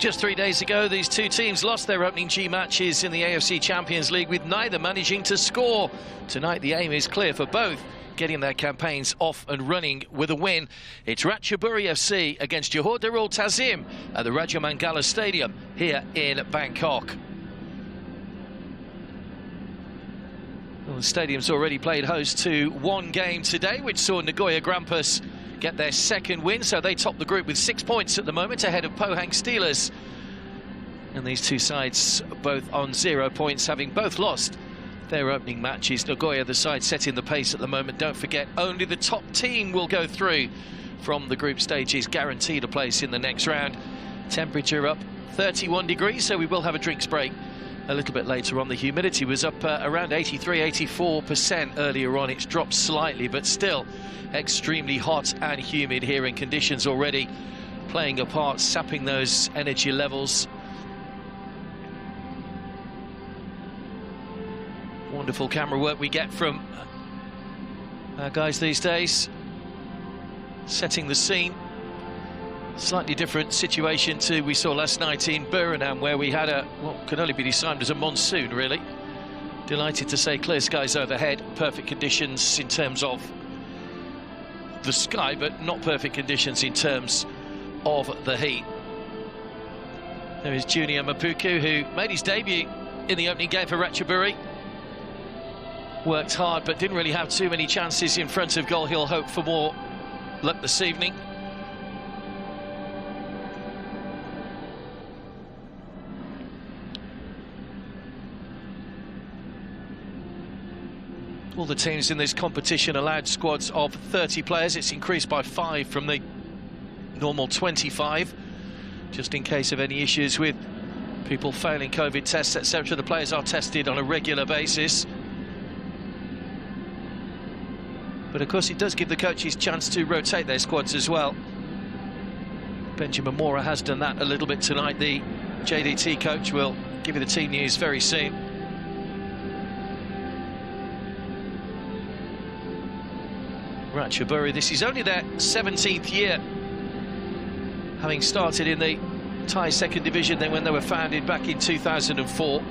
Just 3 days ago, these two teams lost their opening G matches in the AFC Champions League, with neither managing to score. Tonight, the aim is clear for both, getting their campaigns off and running with a win. It's Ratchaburi FC against Johor Darul Tazim at the Raja Mangala Stadium here in Bangkok. Well, the stadium's already played host to one game today, which saw Nagoya Grampus get their second win, so they top the group with 6 points at the moment, ahead of Pohang Steelers. And these two sides both on 0 points, having both lost their opening matches. Nagoya, the side setting the pace at the moment. Don't forget, only the top team will go through from the group stages, guaranteed a place in the next round. Temperature up 31 degrees, so we will have a drinks break a little bit later on. The humidity was up around 83–84% earlier on. It's dropped slightly, but still extremely hot and humid here, and conditions already playing a part, sapping those energy levels. Wonderful camera work we get from our guys these days, setting the scene. Slightly different situation to we saw last night in Suriname, where we had what can only be described as a monsoon, really. Delighted to say clear skies overhead, perfect conditions in terms of the sky, but not perfect conditions in terms of the heat. There is Junior Mapuku, who made his debut in the opening game for Ratchaburi. Worked hard, but didn't really have too many chances in front of goal. He'll hope for more luck this evening. All the teams in this competition allowed squads of 30 players. It's increased by 5 from the normal 25, just in case of any issues with people failing COVID tests, etc. The players are tested on a regular basis. But of course, it does give the coaches a chance to rotate their squads as well. Benjamin Mora has done that a little bit tonight. The JDT coach will give you the team news very soon. Ratchaburi, this is only their 17th year, having started in the Thai second division then when they were founded back in 2004.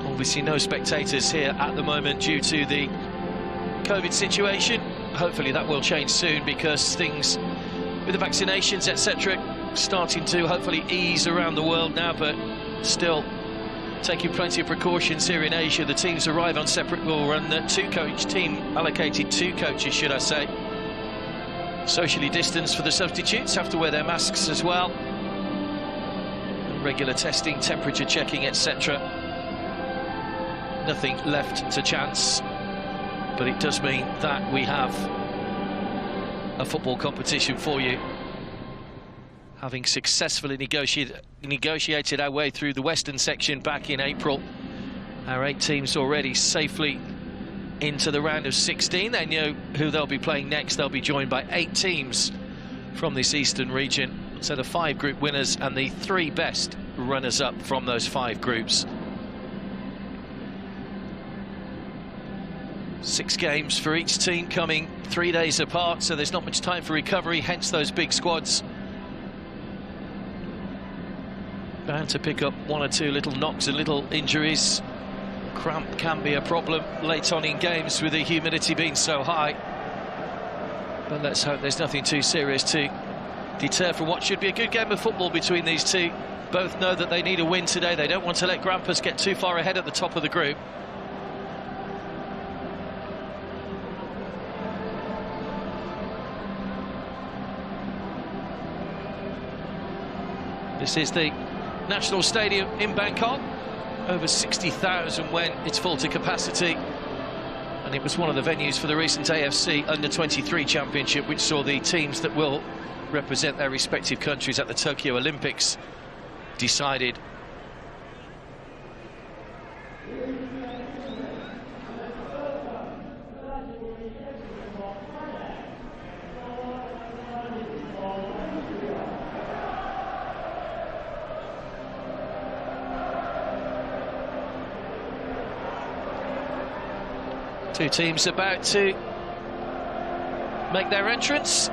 Obviously no spectators here at the moment due to the COVID situation. Hopefully that will change soon, because things with the vaccinations, etc., starting to hopefully ease around the world now, but still taking plenty of precautions here in Asia. The teams arrive on separate, will run the two-coach team, allocated 2 coaches, should I say. Socially distanced for the substitutes, have to wear their masks as well. And regular testing, temperature checking, etc. Nothing left to chance, but it does mean that we have a football competition for you. Having successfully negotiated our way through the Western section back in April, our 8 teams already safely into the round of 16. They know who they'll be playing next. They'll be joined by 8 teams from this Eastern region. So the 5 group winners and the 3 best runners-up from those 5 groups. 6 games for each team, coming 3 days apart, so there's not much time for recovery, hence those big squads. Bound to pick up 1 or 2 little knocks and little injuries. Cramp can be a problem late on in games with the humidity being so high. But let's hope there's nothing too serious to deter from what should be a good game of football between these two. Both know that they need a win today. They don't want to let Grampus get too far ahead at the top of the group. This is the National Stadium in Bangkok. Over 60,000 when it's full to capacity. And it was one of the venues for the recent AFC Under-23 Championship, which saw the teams that will represent their respective countries at the Tokyo Olympics decided. Two teams about to make their entrance.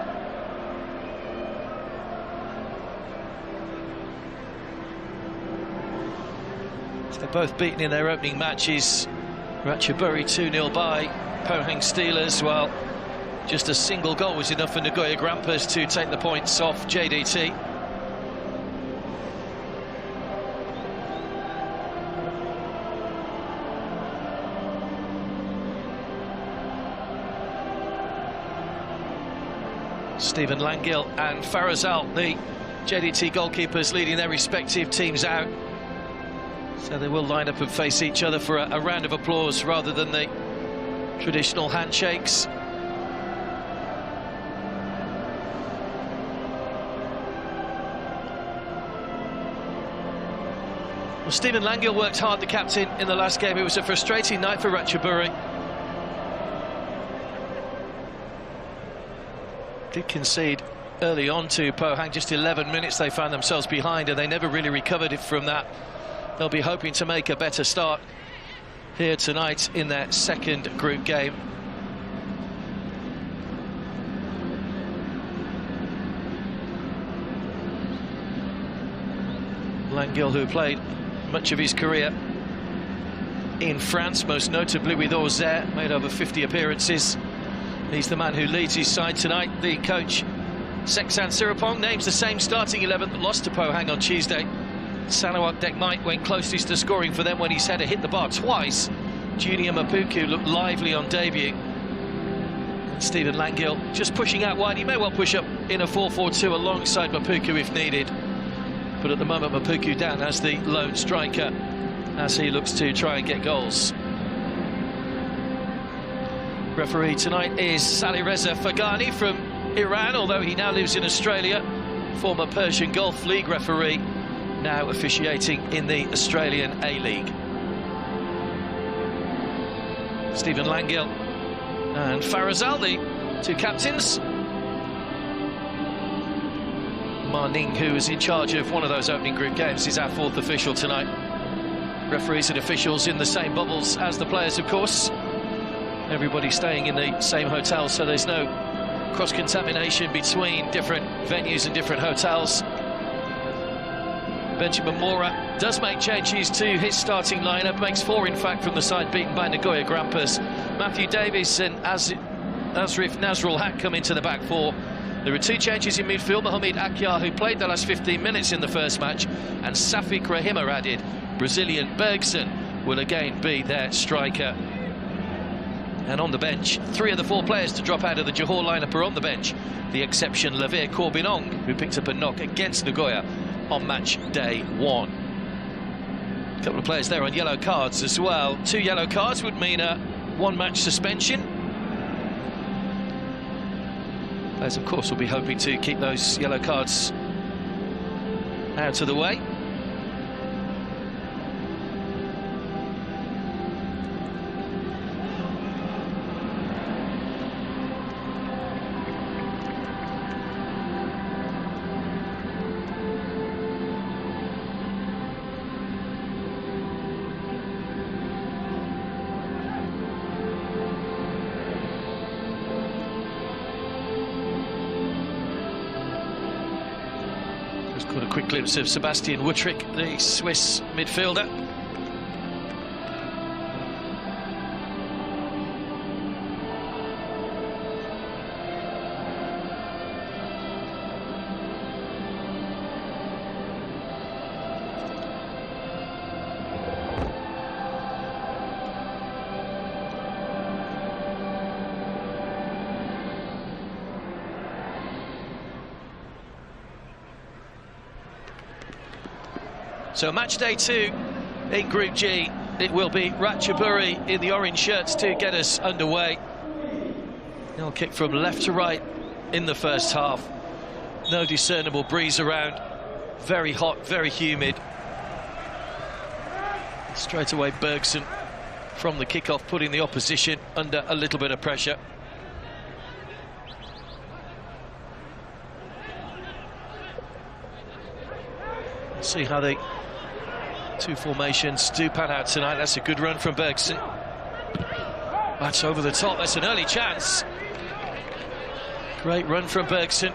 They're both beaten in their opening matches. Ratchaburi 2-0 by Pohang Steelers. Well, just a single goal was enough for Nagoya Grampus to take the points off JDT. Stephen Langill and Farazal, the JDT goalkeepers, leading their respective teams out. So they will line up and face each other for a round of applause rather than the traditional handshakes. Well, Stephen Langill worked hard, the captain, in the last game. It was a frustrating night for Ratchaburi. Did concede early on to Pohang, just 11 minutes they found themselves behind, and they never really recovered it from that. They'll be hoping to make a better start here tonight in their second group game. Langill, who played much of his career in France, most notably with Auxerre, made over 50 appearances. He's the man who leads his side tonight. The coach, Seksan Sirapong, names the same starting 11 that lost to Pohang on Tuesday. Sanawak Dekmite went closest to scoring for them when his header hit the bar twice. Junior Mapuku looked lively on debut. And Stephen Langill just pushing out wide. He may well push up in a 4-4-2 alongside Mapuku if needed. But at the moment, Mapuku down as the lone striker as he looks to try and get goals. Referee tonight is Salireza Fagani from Iran, although he now lives in Australia. Former Persian Gulf League referee, now officiating in the Australian A-League. Stephen Langill and Farazal, the two captains. Marning, who is in charge of one of those opening group games, is our fourth official tonight. Referees and officials in the same bubbles as the players, of course. Everybody staying in the same hotel, so there's no cross-contamination between different venues and different hotels. Benjamin Mora does make changes to his starting lineup, makes 4 in fact from the side beaten by Nagoya Grampus. Matthew Davis and Asrif Nazrul Haq come into the back 4. There are 2 changes in midfield. Mohamed Akyar, who played the last 15 minutes in the first match, and Safik Rahim are added. Brazilian Bergson will again be their striker. And on the bench, 3 of the 4 players to drop out of the Johor lineup are on the bench. The exception, Lavir Corbinong, who picked up a knock against Nagoya on match day 1. A couple of players there on yellow cards as well. 2 yellow cards would mean a 1-match suspension. Players, of course, will be hoping to keep those yellow cards out of the way. Got a quick glimpse of Sebastian Wuttrich, the Swiss midfielder. So match day 2 in Group G. It will be Ratchaburi in the orange shirts to get us underway. They'll kick from left to right in the first half. No discernible breeze around. Very hot, very humid. Straight away Bergson from the kickoff, putting the opposition under a little bit of pressure. See how the 2 formations do pan out tonight. That's a good run from Bergson. That's over the top. That's an early chance. Great run from Bergson.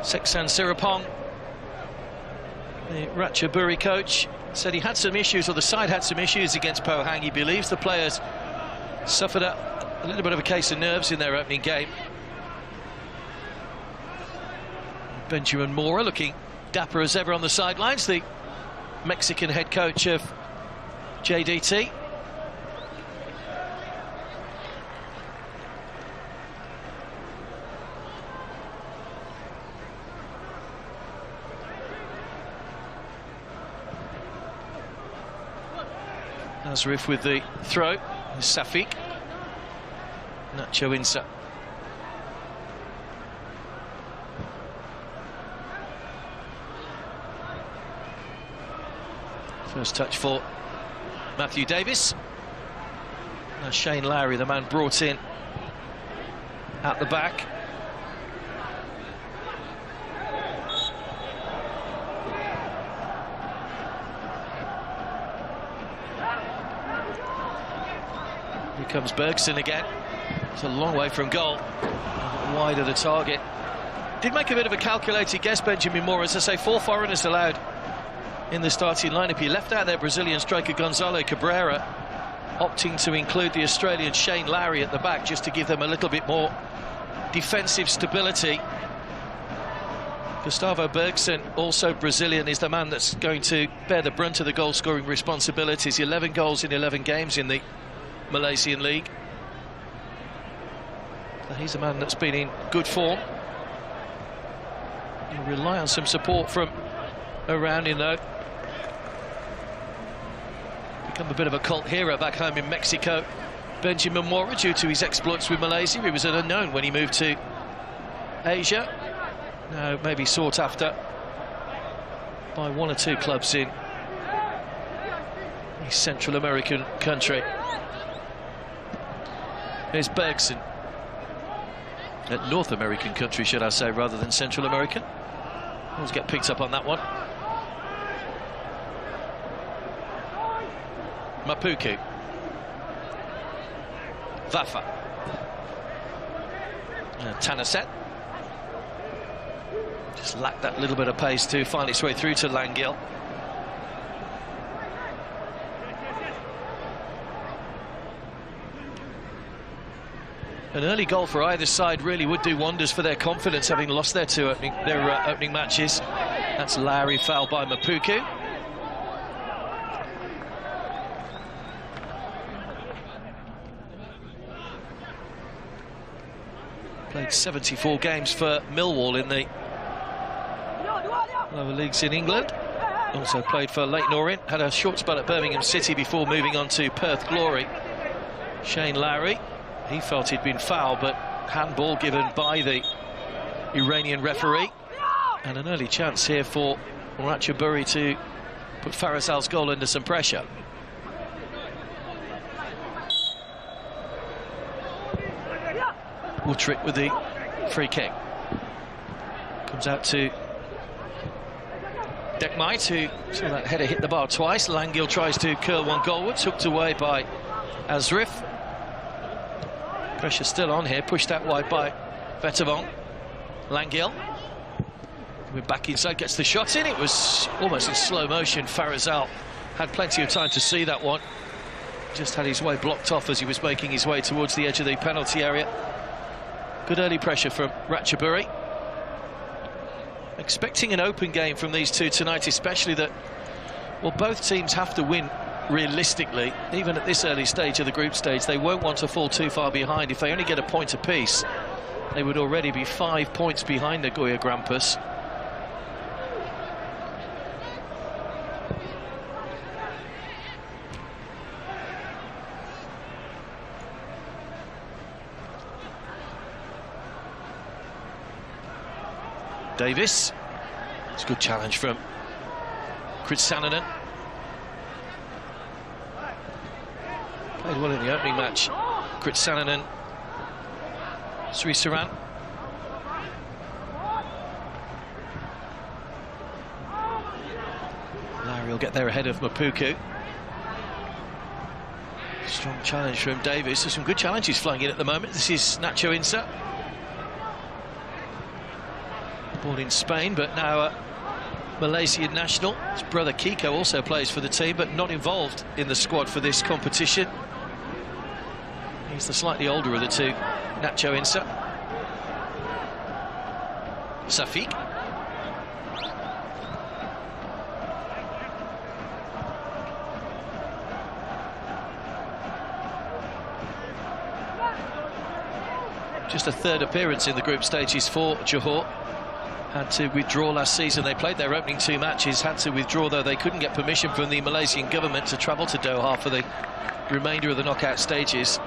Seksan Sirapong, the Ratchaburi coach, said he had some issues, or the side had some issues against Pohang. He believes the players suffered a little bit of a case of nerves in their opening game. Benjamin Mora looking dapper as ever on the sidelines, the Mexican head coach of JDT. Nazarif with the throw, Safik, Nacho Insa. First touch for Matthew Davis. Now Shane Lowry, the man brought in at the back. Here comes Bergson again. It's a long way from goal. Wide of the target. Did make a bit of a calculated guess, Benjamin Moore. As I say, 4 foreigners allowed in the starting lineup. He left out their Brazilian striker Gonzalo Cabrera, opting to include the Australian Shane Lowry at the back just to give them a little bit more defensive stability. Gustavo Bergson, also Brazilian, is the man that's going to bear the brunt of the goal-scoring responsibilities. 11 goals in 11 games in the Malaysian League. So he's a man that's been in good form. He'll rely on some support from around him, though. Become a bit of a cult hero back home in Mexico. Benjamin Mora, due to his exploits with Malaysia. He was an unknown when he moved to Asia. Now maybe sought after by 1 or 2 clubs in a Central American country. Here's Bergson. A North American country, should I say, rather than Central American. Always get picked up on that one. Mapuku. Vafa. Tanaset. Just lacked that little bit of pace to find its way through to Langil. An early goal for either side really would do wonders for their confidence, having lost their opening matches. That's Lowry, fouled by Mapuku. Played 74 games for Millwall in the lower leagues in England. Also played for Leyton Orient. Had a short spell at Birmingham City before moving on to Perth Glory. Shane Lowry, he felt he'd been fouled, but handball given by the Iranian referee. And an early chance here for Ratchaburi to put Farazal's goal under some pressure. Woodrick with the free kick. Comes out to Dekmite, who saw that header hit the bar twice. Langil tries to curl one goalwards, hooked away by Azrif. Pressure still on here, pushed out wide by Vetavon. Langil. We're back inside, gets the shot in. It was almost in slow motion. Farazal had plenty of time to see that one. Just had his way blocked off as he was making his way towards the edge of the penalty area. Good early pressure from Ratchaburi. Expecting an open game from these two tonight, especially that, well, both teams have to win realistically. Even at this early stage of the group stage, they won't want to fall too far behind. If they only get a point apiece, they would already be 5 points behind Nagoya Grampus. Davis. It's a good challenge from Kritsaninen. Played well in the opening match. Kritsaninen. Sri Saran. Larry will get there ahead of Mapuku. Strong challenge from Davis. There's some good challenges flying in at the moment. This is Nacho Insa. Born in Spain, but now a Malaysian national. His brother Kiko also plays for the team, but not involved in the squad for this competition. He's the slightly older of the two, Nacho Insa. Safiq. Just a third appearance in the group stages for Johor. Had to withdraw last season. They played their opening 2 matches, had to withdraw, though they couldn't get permission from the Malaysian government to travel to Doha for the remainder of the knockout stages.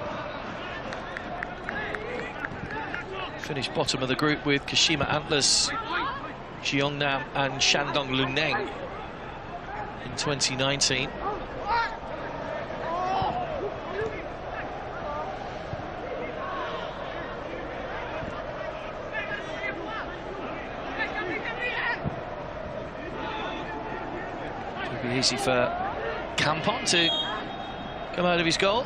Finished bottom of the group with Kashima Antlers, Gyeongnam and Shandong Luneng in 2019. It'll be easy for Kampong to come out of his goal.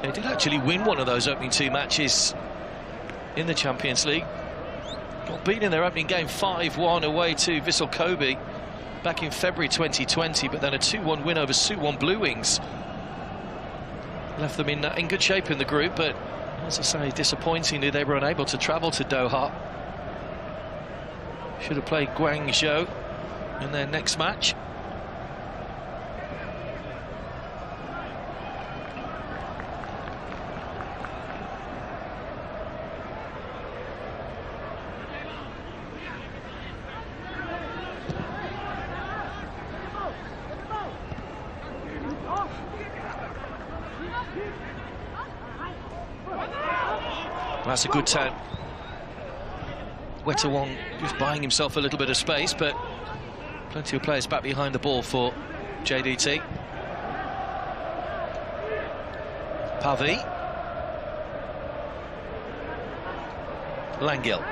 They did actually win one of those opening 2 matches in the Champions League. Got beaten in their opening game 5-1 away to Vissel Kobe back in February 2020, but then a 2-1 win over Suwon Blue Wings left them in good shape in the group, but as I say, disappointingly they were unable to travel to Doha. Should have played Guangzhou in their next match. That's a good turn. Wetawong just buying himself a little bit of space, but plenty of players back behind the ball for JDT. Pavi. Langil.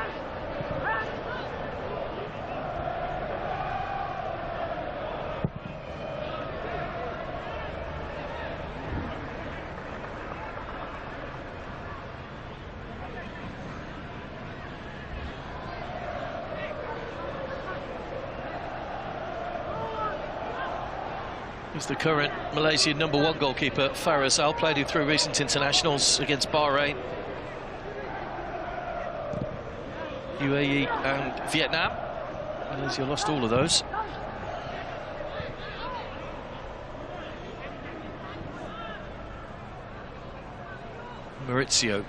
He's the current Malaysian #1 goalkeeper, Faris Al, played him through recent internationals against Bahrain, UAE and Vietnam. Malaysia lost all of those. Maurizio.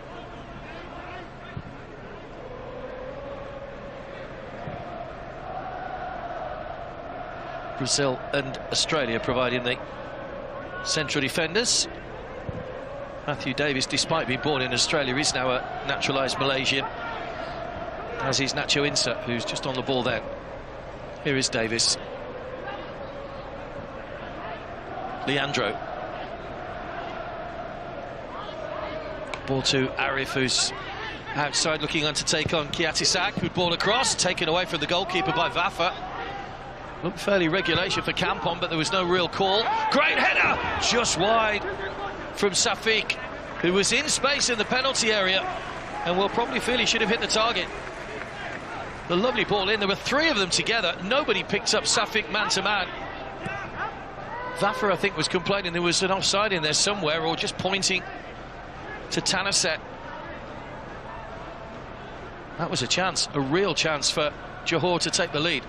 Brazil and Australia providing the central defenders. Matthew Davis, despite being born in Australia, is now a naturalised Malaysian, as is Nacho Insa, who's just on the ball then. Here is Davis. Leandro. Ball to Arif, who's outside looking on to take on Kiatisak. Good ball across, taken away from the goalkeeper by Vafa. Looked fairly regulation for Kampong, but there was no real call. Great header, just wide from Safiq, who was in space in the penalty area and will probably feel he should have hit the target. The lovely ball in. There were 3 of them together. Nobody picked up Safiq man-to-man. Vafa, I think, was complaining there was an offside in there somewhere, or just pointing to Tanaset. That was a chance, a real chance for Johor to take the lead.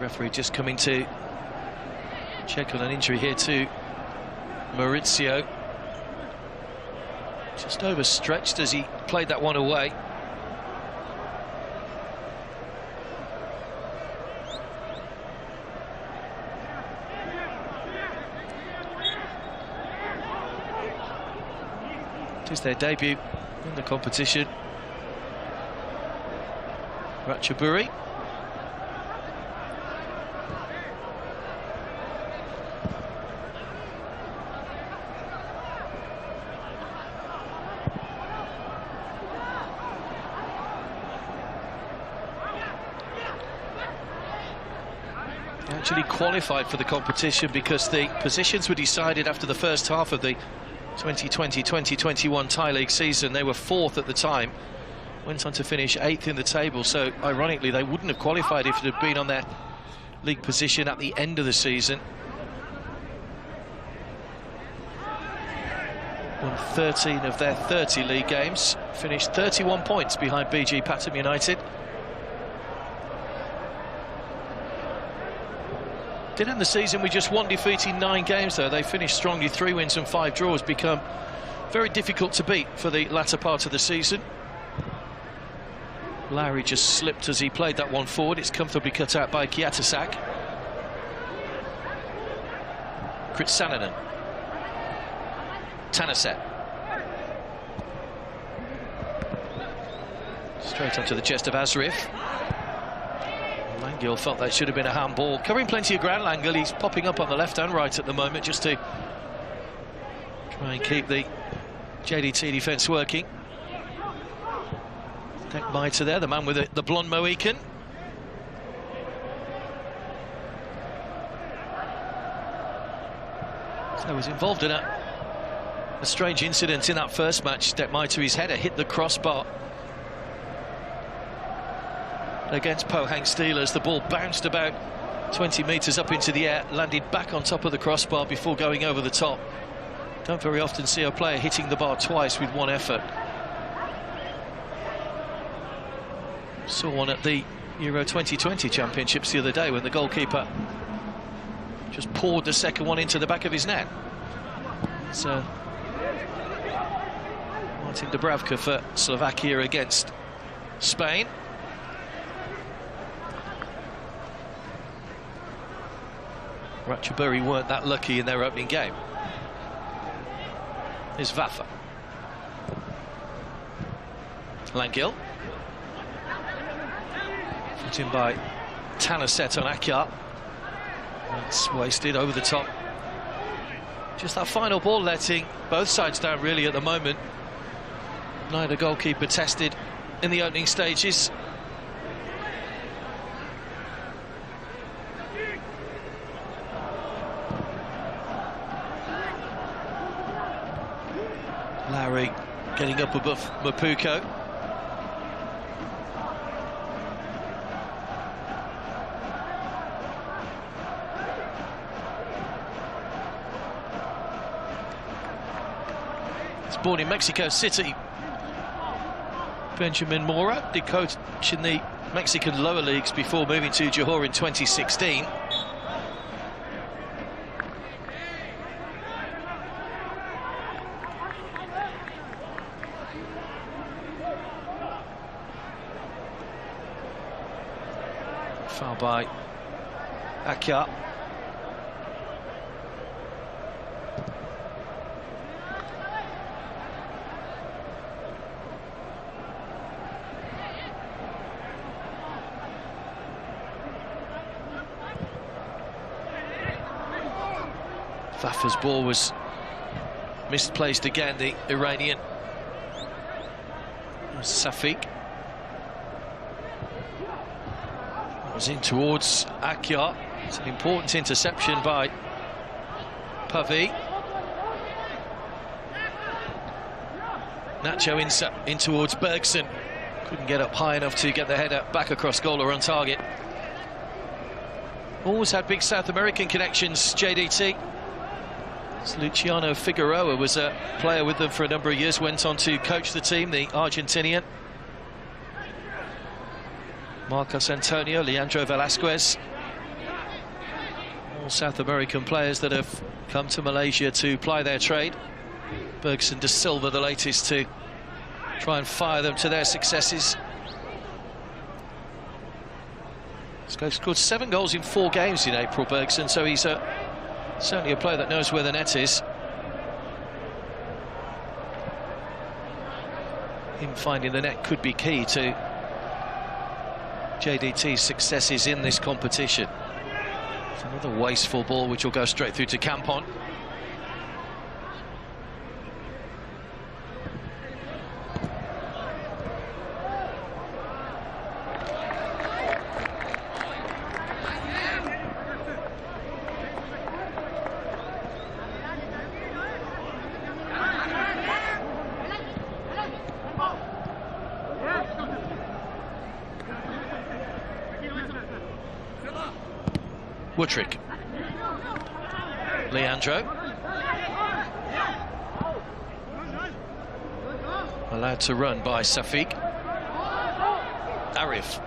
Referee just coming to check on an injury here to Maurizio. Just overstretched as he played that one away. It is their debut in the competition. Ratchaburi. Actually qualified for the competition because the positions were decided after the first half of the 2020-2021 Thai League season. They were 4th at the time, went on to finish 8th in the table, so ironically they wouldn't have qualified if it had been on their league position at the end of the season. Won 13 of their 30 league games, finished 31 points behind BG Pathum United. Did end the season with just 1 defeat in 9 games, though. They finished strongly, 3 wins and 5 draws, become very difficult to beat for the latter part of the season. Larry just slipped as he played that one forward. It's comfortably cut out by Kiatasak. Kritsaninen. Tanaset. Straight onto the chest of Asrif. Langill felt that should have been a handball. Covering plenty of ground, Langill. He's popping up on the left and right at the moment just to try and keep the JDT defence working. Dekmaita there, the man with the blonde Mohican. So was involved in a strange incident in that first match. Dekmaita, his header hit the crossbar against Pohang Steelers. The ball bounced about 20 metres up into the air, landed back on top of the crossbar before going over the top. Don't very often see a player hitting the bar twice with one effort. Saw one at the Euro 2020 Championships the other day when the goalkeeper just poured the second one into the back of his net. So Martin Dubravka for Slovakia against Spain. Ratchaburi weren't that lucky in their opening game. Here's Vafa. Langill. Put in by Tanaset on Akyar. That's wasted over the top. Just that final ball letting both sides down really at the moment. Neither goalkeeper tested in the opening stages. Larry getting up above Mapuko. He's born in Mexico City. Benjamin Mora did coach in the Mexican lower leagues before moving to Johor in 2016. Foul by Akyar. Vafa's ball was misplaced again, the Iranian. Safiq. Was in towards Akyar. It's an important interception by Pavi. Nacho in towards Bergson. Couldn't get up high enough to get the header back across goal or on target. Always had big South American connections, JDT. Luciano Figueroa was a player with them for a number of years, went on to coach the team, the Argentinian. Marcos Antonio, Leandro Velasquez, All South American players that have come to Malaysia to ply their trade. Bergson de Silva, the latest, to try and fire them to their successes. He's scored 7 goals in 4 games in April, Bergson, so he's certainly a player that knows where the net is. Him finding the net could be key to JDT's successes in this competition. It's another wasteful ball which will go straight through to Campon. Woodrick. Leandro. Allowed to run by Safiq. Arif.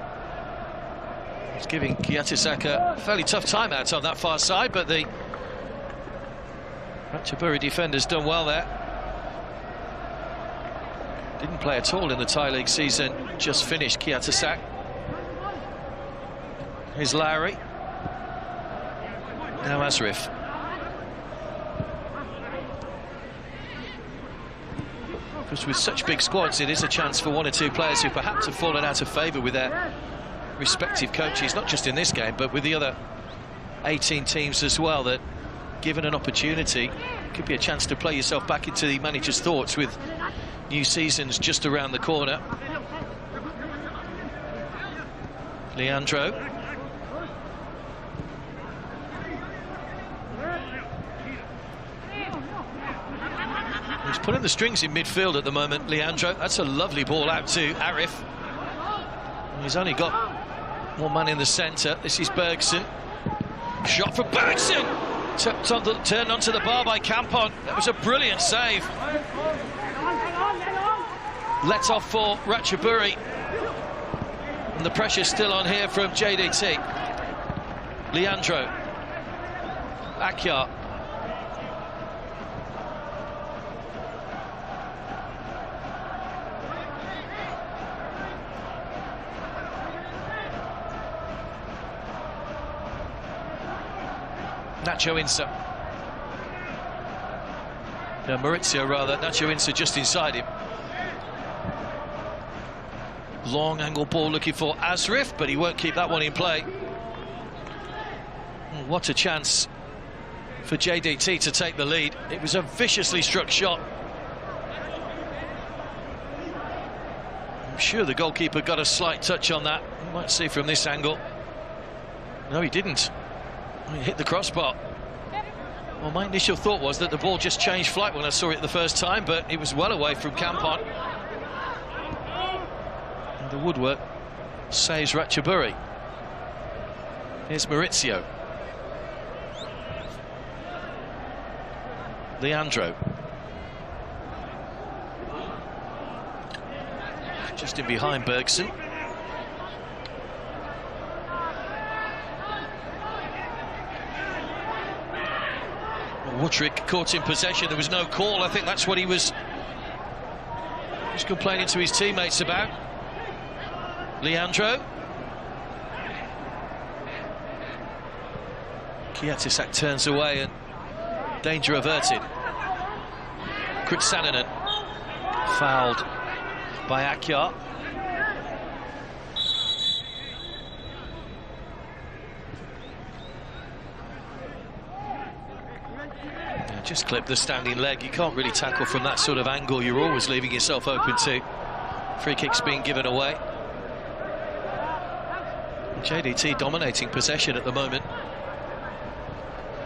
He's giving Kiatisaka a fairly tough time out on that far side, but the Ratchaburi defender's done well there. Didn't play at all in the Thai League season, just finished Kiatisak. Here's Lowry. Now Asrif. Because with such big squads, it is a chance for 1 or 2 players who perhaps have fallen out of favour with their respective coaches, not just in this game, but with the other 18 teams as well, that given an opportunity, could be a chance to play yourself back into the manager's thoughts with new seasons just around the corner. Leandro. He's pulling the strings in midfield at the moment, Leandro. That's a lovely ball out to Arif. He's only got 1 man in the centre. This is Bergson. Shot for Bergson! Turned onto the bar by Campon. That was a brilliant save. Let off for Ratchaburi. And the pressure's still on here from JDT. Leandro. Akyar. Nacho Insa. No, Maurizio rather. Nacho Insa just inside him. Long angle ball looking for Asrif, but he won't keep that one in play. What a chance for JDT to take the lead. It was a viciously struck shot. I'm sure the goalkeeper got a slight touch on that. You might see from this angle. No, he didn't. He hit the crossbar. Well, my initial thought was that the ball just changed flight when I saw it the first time, but it was well away from Campon. And the woodwork saves Ratchaburi. Here's Maurizio. Leandro. Just in behind Bergson. Woodrick caught in possession. There was no call. I think that's what he was complaining to his teammates about. Leandro. Kiatisak turns away and danger averted. Kritsaninen fouled by Akyar. Just clipped the standing leg. You can't really tackle from that sort of angle. You're always leaving yourself open to free kicks being given away. JDT dominating possession at the moment.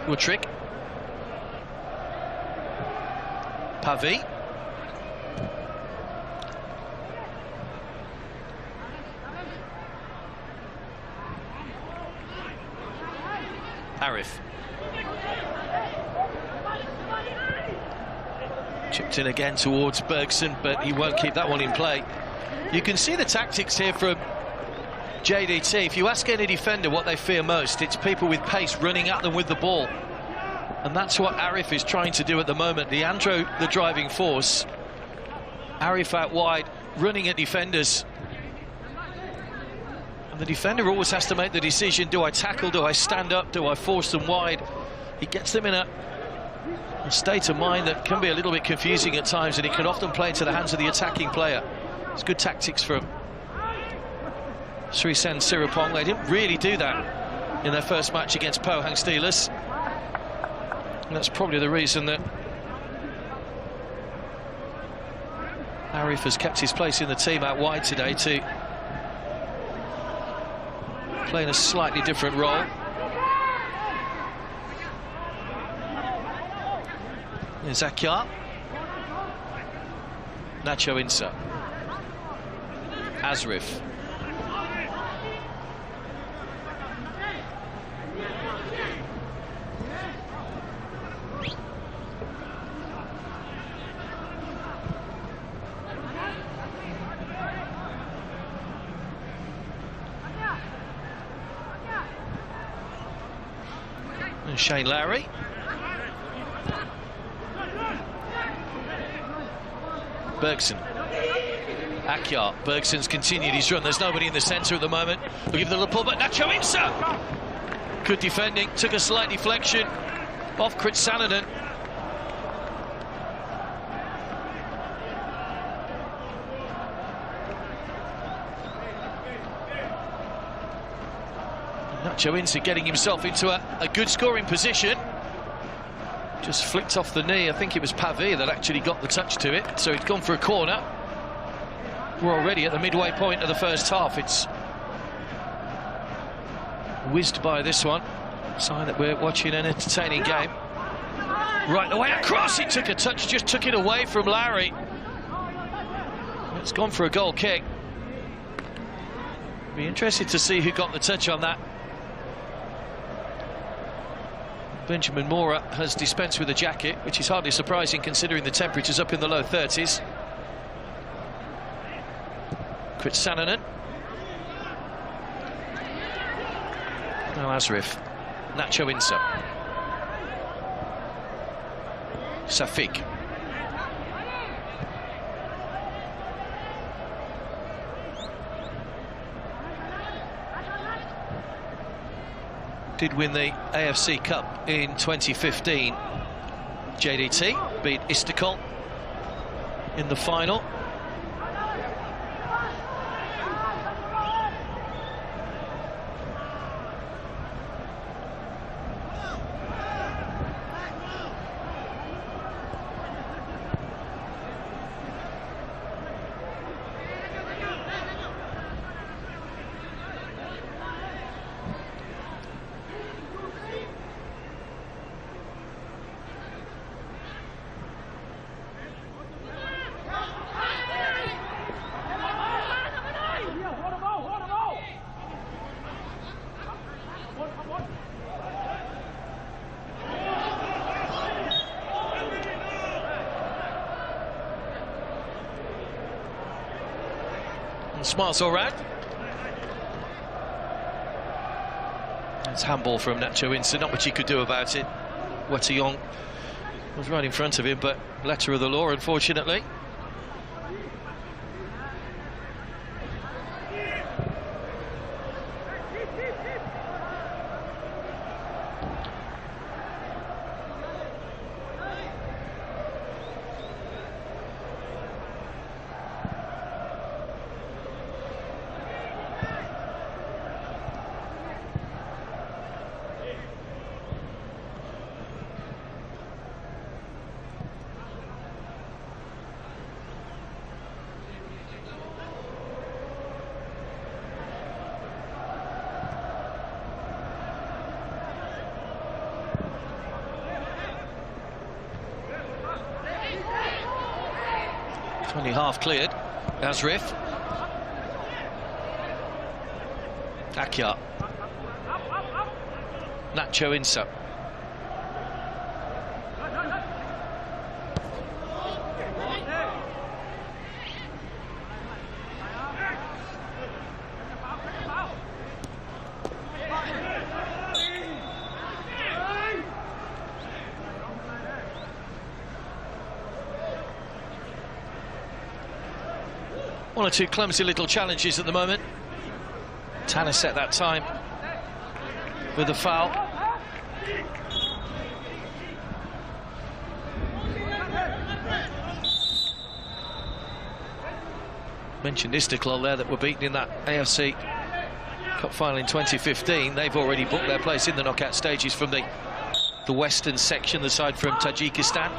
Woodrick. Pavi. Arif. Chipped in again towards Bergson, but he won't keep that one in play. You can see the tactics here from JDT, if you ask any defender what they fear most, it's people with pace running at them with the ball. And that's what Arif is trying to do at the moment. Leandro, the driving force. Arif out wide, running at defenders. And the defender always has to make the decision, do I tackle, do I stand up, do I force them wide? He gets them in a state of mind that can be a little bit confusing at times, and it can often play into the hands of the attacking player. It's good tactics from Srisen Siripong. They didn't really do that in their first match against Pohang Steelers. And that's probably the reason that Arif has kept his place in the team out wide today, to play in a slightly different role. Zakia, Nacho Insa, Asrif, and Shane Lowry. Bergson, Akyar, Bergson's continued his run. There's nobody in the centre at the moment. We'll give the little pull, but Nacho Insa! Good defending, took a slight deflection off Kritsananen. Nacho Insa getting himself into a good scoring position. Just flicked off the knee. I think it was Pavie that actually got the touch to it, so he'd gone for a corner. We're already at the midway point of the first half. It's whizzed by this one. Sign that we're watching an entertaining game. Right the way across, he took a touch, just took it away from Lowry. It's gone for a goal kick. Be interested to see who got the touch on that. Benjamin Mora has dispensed with a jacket, which is hardly surprising considering the temperatures up in the low 30s. Kritsananen. Now Asrif. Nacho Insa. Safik. Did win the AFC Cup in 2015. JDT beat Istiklal in the final. Smiles all round. It's handball from Nacho Insa, not much he could do about it. Watayong was right in front of him, but letter of the law, unfortunately. Only half cleared. Asrif. Akyar. Nacho Insa. One or two clumsy little challenges at the moment. Tanner set that time with the foul. Mentioned Istiklal there, that were beaten in that AFC Cup final in 2015. They've already booked their place in the knockout stages from the western section, the side from Tajikistan.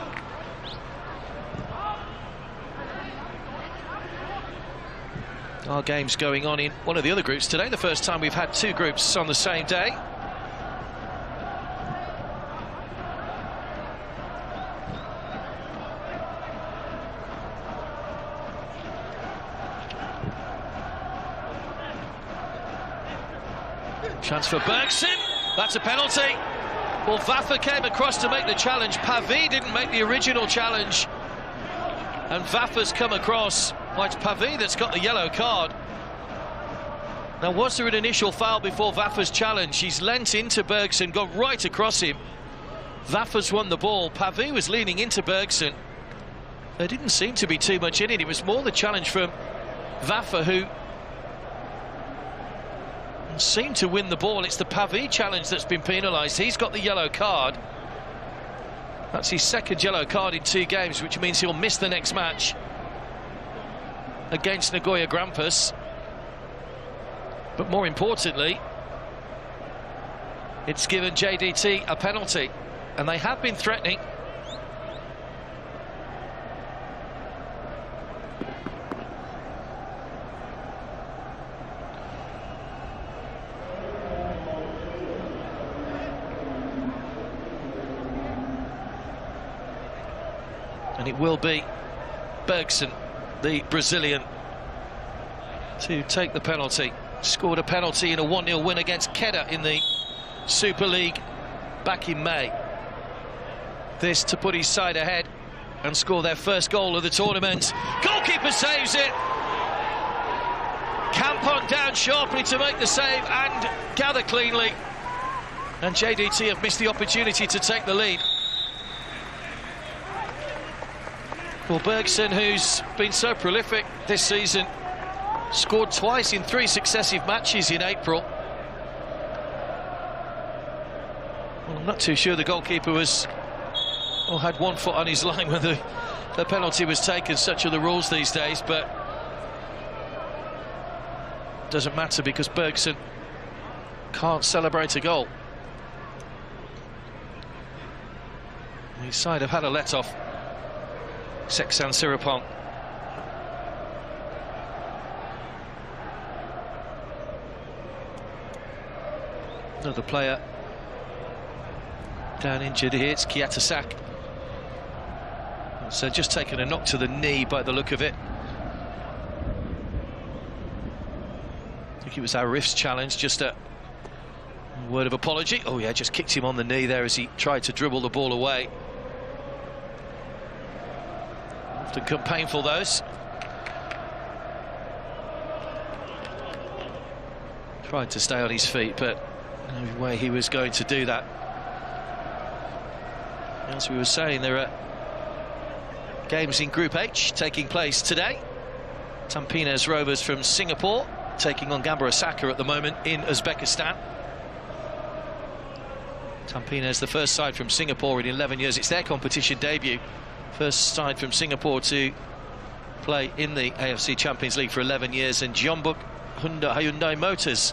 Our game's going on in one of the other groups today, the first time we've had two groups on the same day. Chance for Bergson, that's a penalty. Well, Vafa came across to make the challenge. Pavi didn't make the original challenge, and Vafa's come across. Well, it's Pavi that's got the yellow card. Now, was there an initial foul before Vafa's challenge? He's leant into Bergson, got right across him. Vafa's won the ball. Pavi was leaning into Bergson. There didn't seem to be too much in it. It was more the challenge from Vafa, who seemed to win the ball. It's the Pavi challenge that's been penalised. He's got the yellow card. That's his second yellow card in 2 games, which means he'll miss the next match against Nagoya Grampus. But more importantly, it's given JDT a penalty, and they have been threatening. And it will be Bergson, the Brazilian, to take the penalty. Scored a penalty in a 1-0 win against Kedah in the Super League back in May. This to put his side ahead and score their first goal of the tournament. Goalkeeper saves it. Campon down sharply to make the save and gather cleanly. And JDT have missed the opportunity to take the lead. Well, Bergson, who's been so prolific this season, scored twice in 3 successive matches in April. Well, I'm not too sure the goalkeeper was, or had 1 foot on his line when the penalty was taken. Such are the rules these days, but doesn't matter because Bergson can't celebrate a goal. His side have had a let-off. Seksan Sirapong. Another player down injured here, it's Kiatasak. So just taken a knock to the knee by the look of it. I think it was Arif's challenge, just a word of apology. Oh yeah, just kicked him on the knee there as he tried to dribble the ball away. Often come painful, those. Tried to stay on his feet, but no way he was going to do that. As we were saying, there are games in Group H taking place today. Tampines Rovers from Singapore taking on Gamba Osaka at the moment in Uzbekistan. Tampines, the first side from Singapore in 11 years. It's their competition debut. First side from Singapore to play in the AFC Champions League for 11 years. And Jeonbuk Hyundai Motors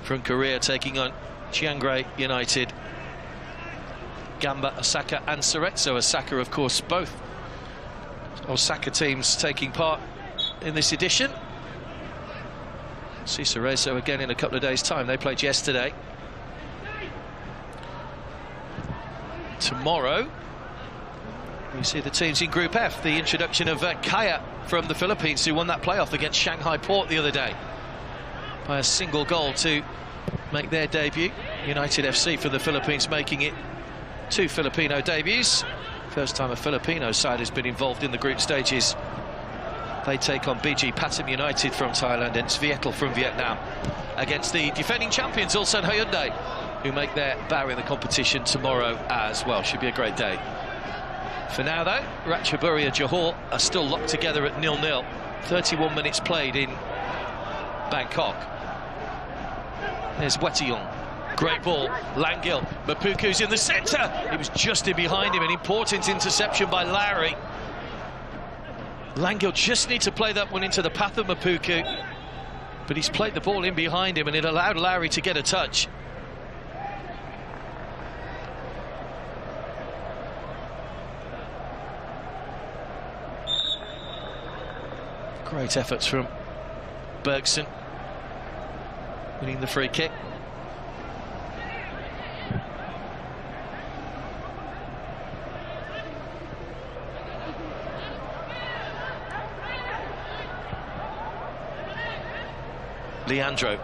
from Korea taking on Chiang Rai United. Gamba Osaka and Cerezo Osaka, of course, both Osaka teams taking part in this edition. See Cerezo again in a couple of days' time. They played yesterday. Tomorrow we see the teams in Group F. The introduction of Kaya from the Philippines, who won that playoff against Shanghai Port the other day by a single goal to make their debut. United FC for the Philippines making it 2 Filipino debuts. First time a Filipino side has been involved in the group stages. They take on BG Pathum United from Thailand and Svietl from Vietnam against the defending champions Ulsan Hyundai, who make their bow in the competition tomorrow as well. Should be a great day. For now, though, Ratchaburi and Johor are still locked together at 0-0. 31 minutes played in Bangkok. There's Wetillon. Great ball. Langil. Mapuku's in the centre. He was just in behind him. An important interception by Lowry. Langil just needs to play that one into the path of Mapuku. But he's played the ball in behind him and it allowed Lowry to get a touch. Great efforts from Bergson, winning the free kick. Leandro.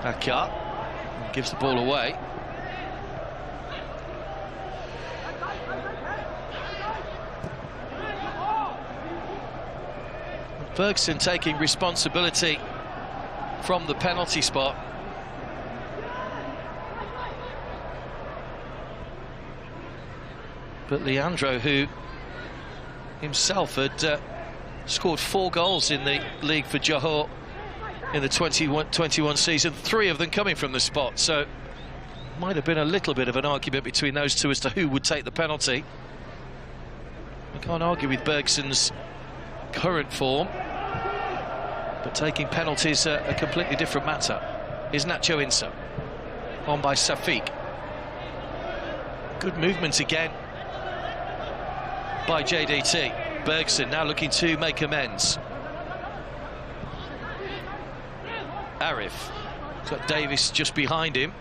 Akar gives the ball away. Bergson taking responsibility from the penalty spot. But Leandro, who himself had scored 4 goals in the league for Johor in the 21 season, 3 of them coming from the spot, so might have been a little bit of an argument between those two as to who would take the penalty. I can't argue with Bergson's current form, but taking penalties a completely different matter. Is Nacho Insa on by Safiq. Good movement again by JDT. Bergson now looking to make amends. Arif. Got Davis just behind him.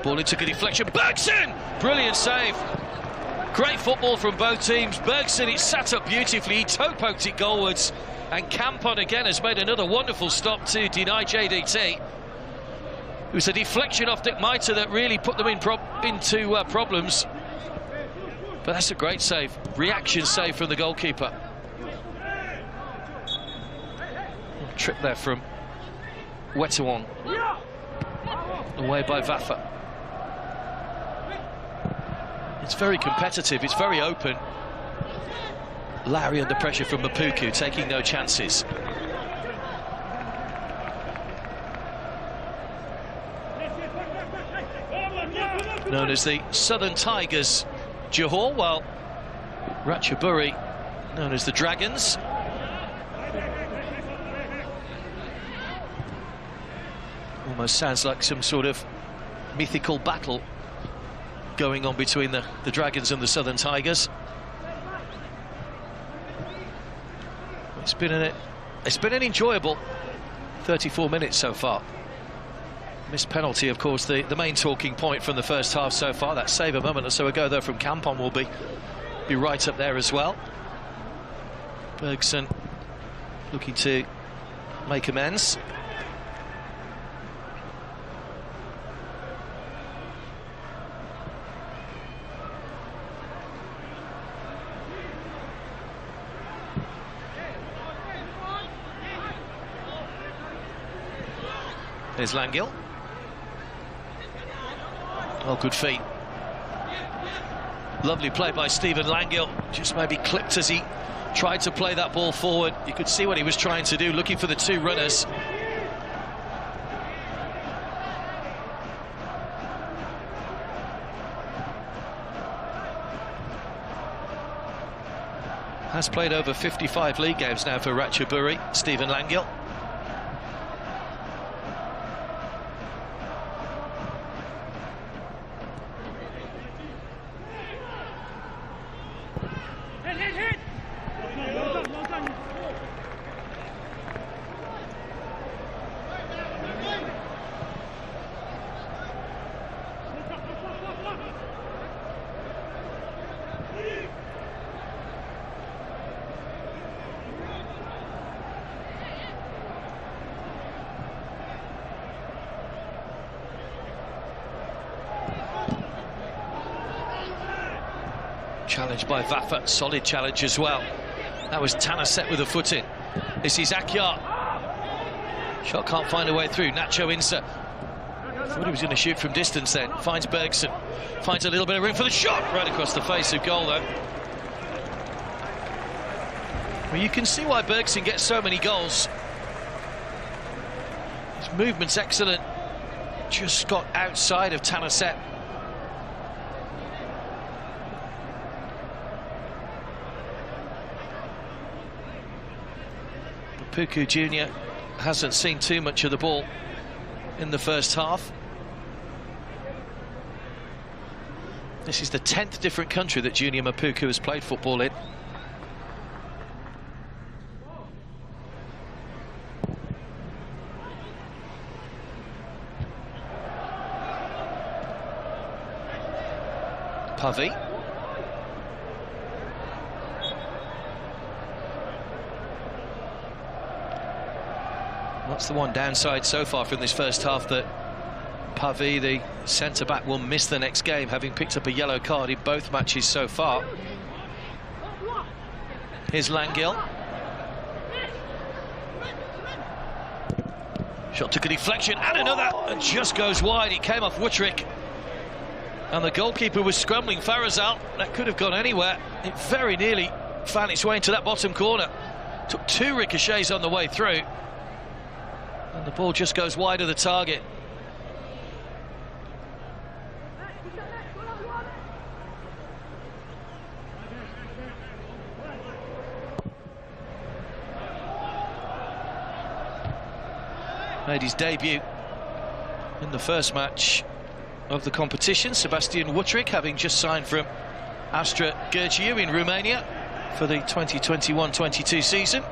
Ball into a deflection. Bergson! Brilliant save. Great football from both teams. Bergson, it sat up beautifully. He toe-poked it goalwards. And Campon again has made another wonderful stop to deny JDT. It was a deflection off Dick Maita that really put them into problems. But that's a great save. Reaction save from the goalkeeper. Trip there from Wetillon. Away by Vafa. It's very competitive, it's very open. Larry under pressure from Mapuku, taking no chances. Known as the Southern Tigers, Johor, while Ratchaburi known as the Dragons. Almost sounds like some sort of mythical battle going on between the Dragons and the Southern Tigers. It's been an enjoyable 34 minutes so far. Missed penalty, of course, the main talking point from the first half so far. That save a moment or so ago, though, from Campon will be right up there as well. Bergson looking to make amends. There's Langil. Oh, good feet. Lovely play by Stephen Langil. Just maybe clipped as he tried to play that ball forward. You could see what he was trying to do, looking for the 2 runners. Has played over 55 league games now for Ratchaburi, Stephen Langil. Challenge by Vafa, solid challenge as well. That was Tanner set with a foot in. This is Akyar. Shot can't find a way through. Nacho Insa. Thought he was going to shoot from distance then. Finds Bergson. Finds a little bit of room for the shot. Right across the face of goal, though. Well, you can see why Bergson gets so many goals. His movement's excellent. Just got outside of Tanaset. Mapuku Jr. hasn't seen too much of the ball in the first half. This is the 10th different country that Junior Mapuku has played football in. Pavi. That's the one downside so far from this first half, that Pavi, the centre-back, will miss the next game, having picked up a yellow card in both matches so far. Here's Langil. Shot took a deflection, and another, and just goes wide. It came off Wutrick. And the goalkeeper was scrambling. Farazal, that could have gone anywhere. It very nearly found its way into that bottom corner. Took two ricochets on the way through. And the ball just goes wide of the target. Made his debut in the first match of the competition. Sebastian Wutrick, having just signed from Astra Giurgiu in Romania for the 2021-22 season.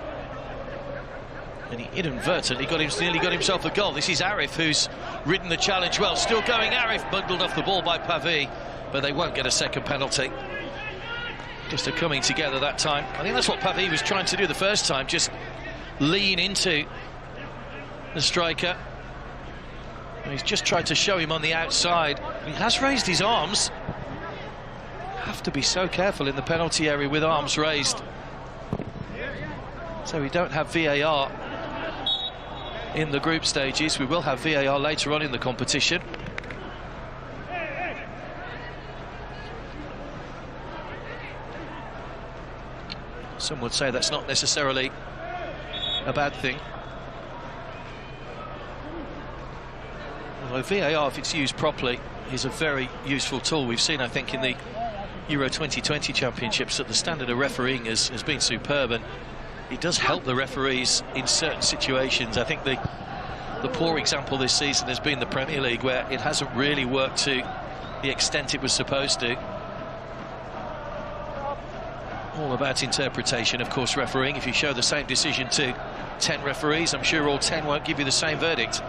And he inadvertently nearly got himself a goal. This is Arif, who's ridden the challenge well. Still going, Arif, bundled off the ball by Pavi, but they won't get a second penalty. Just a coming together that time. I think that's what Pavi was trying to do the first time, just lean into the striker. And he's just tried to show him on the outside. He has raised his arms. Have to be so careful in the penalty area with arms raised. So we don't have VAR in the group stages. We will have VAR later on in the competition. Some would say that's not necessarily a bad thing. Although VAR, if it's used properly, is a very useful tool. We've seen, I think, in the Euro 2020 Championships that the standard of refereeing has been superb, and it does help the referees in certain situations. I think the poor example this season has been the Premier League, where it hasn't really worked to the extent it was supposed to. All about interpretation, of course, refereeing. If you show the same decision to 10 referees, I'm sure all 10 won't give you the same verdict.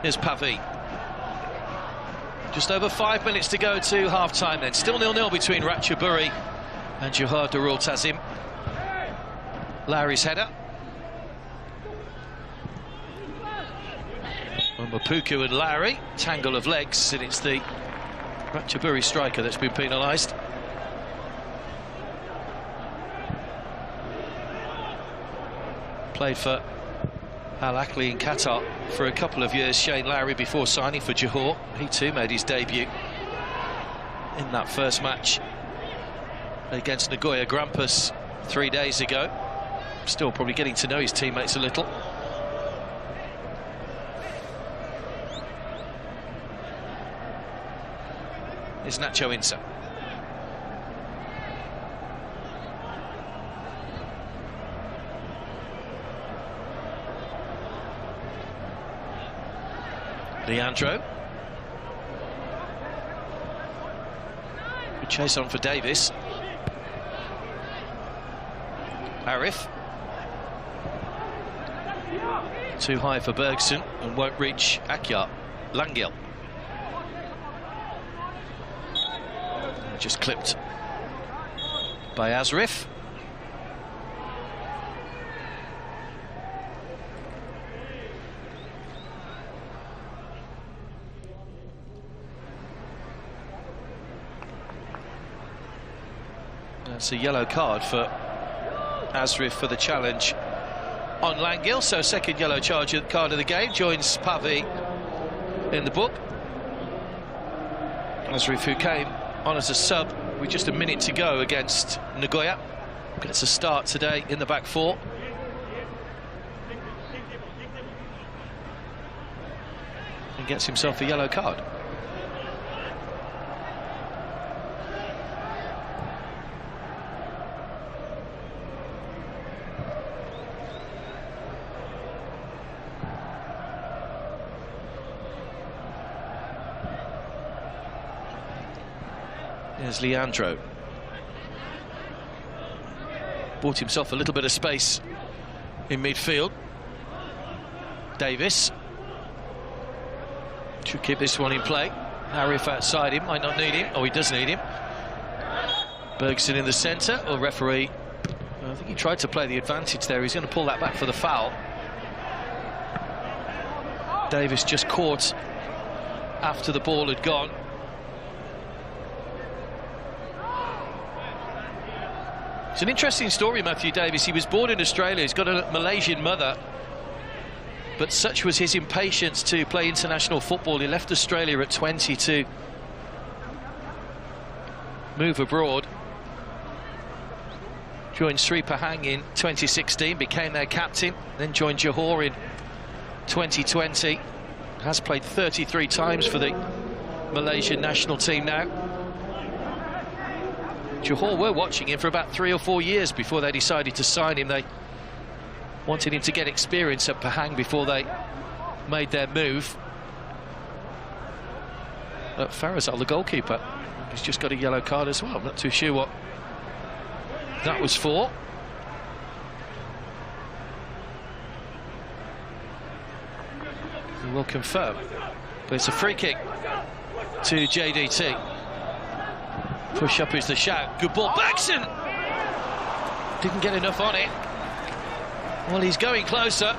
Here's Pavi. Just over 5 minutes to go to half-time then. Still 0-0 between Ratchaburi and Johor Darul Tazim. Lowry's header. And Mapuku and Lowry, tangle of legs, and it's the Ratchaburi striker that's been penalised. Played for Al Ahly in Qatar for a couple of years, Shane Lowry, before signing for Johor. He too made his debut in that first match against Nagoya Grampus 3 days ago. Still probably getting to know his teammates a little. Is Nacho Insa. Leandro. Good chase on for Davis. Arif. Too high for Bergson and won't reach Akyar. Langil. Just clipped by Azrif. That's a yellow card for Asrif for the challenge on Langil. So second yellow card of the game, joins Pavi in the book. Asrif, who came on as a sub with just a minute to go against Nagoya, gets a start today in the back four. And gets himself a yellow card. There's Leandro. Bought himself a little bit of space in midfield. Davis should keep this one in play. Arif outside him, might not need him. Oh, he does need him. Bergson in the centre. Or referee, I think he tried to play the advantage there. He's going to pull that back for the foul. Davis just caught after the ball had gone. It's an interesting story, Matthew Davis. He was born in Australia. He's got a Malaysian mother, but such was his impatience to play international football, he left Australia at 20 to move abroad. Joined Sri Pahang in 2016, became their captain, then joined Johor in 2020. Has played 33 times for the Malaysian national team now. Johor were watching him for about 3 or 4 years before they decided to sign him. They wanted him to get experience at Pahang before they made their move. But Farazal, the goalkeeper, he's just got a yellow card as well. I'm not too sure what that was for. We will confirm. But it's a free kick to JDT. Push up is the shout. Good ball. Bergson! Didn't get enough on it. Well, he's going closer.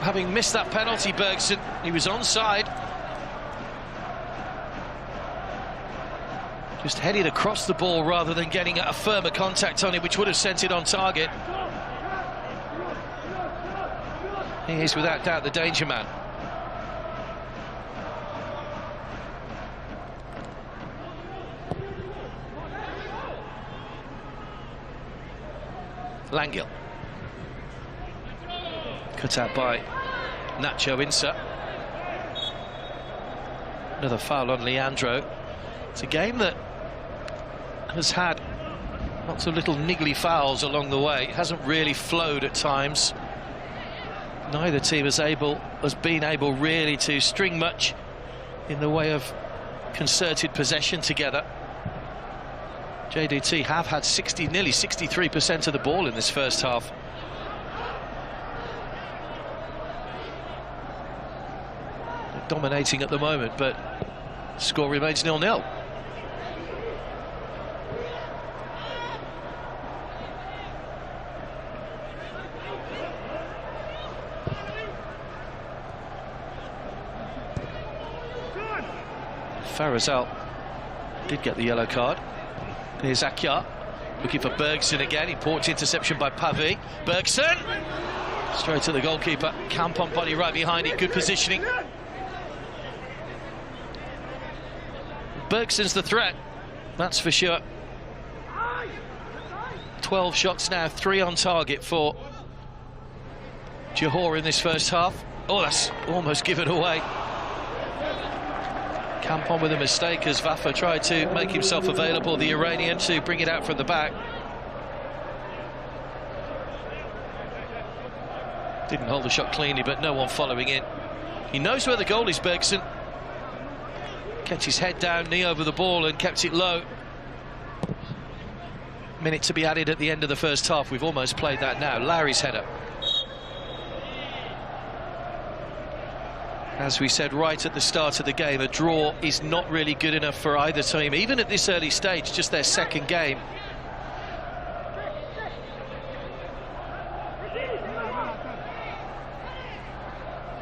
Having missed that penalty, Bergson, he was onside. Just headed across the ball rather than getting a firmer contact on it, which would have sent it on target. He is without doubt the danger man. Langil. Cut out by Nacho Insa. Another foul on Leandro. It's a game that has had lots of little niggly fouls along the way. It hasn't really flowed at times. Neither team has been able really to string much in the way of concerted possession together. JDT have had nearly 63% of the ball in this first half. They're dominating at the moment, but the score remains 0-0. Farazal did get the yellow card. Here's Akyar looking for Bergson again. Important interception by Pavi. Bergson straight to the goalkeeper. Kampong body right behind it. Good positioning. Bergson's the threat, that's for sure. 12 shots now, 3 on target for Johor in this first half. Oh, that's almost given away. Kampong with a mistake as Vafa tried to make himself available, the Iranian, to bring it out from the back. Didn't hold the shot cleanly, but no one following in. He knows where the goal is, Bergson. Kept his head down, knee over the ball, and kept it low. Minute to be added at the end of the first half. We've almost played that now. Larry's header. As we said right at the start of the game, a draw is not really good enough for either team, even at this early stage, just their second game.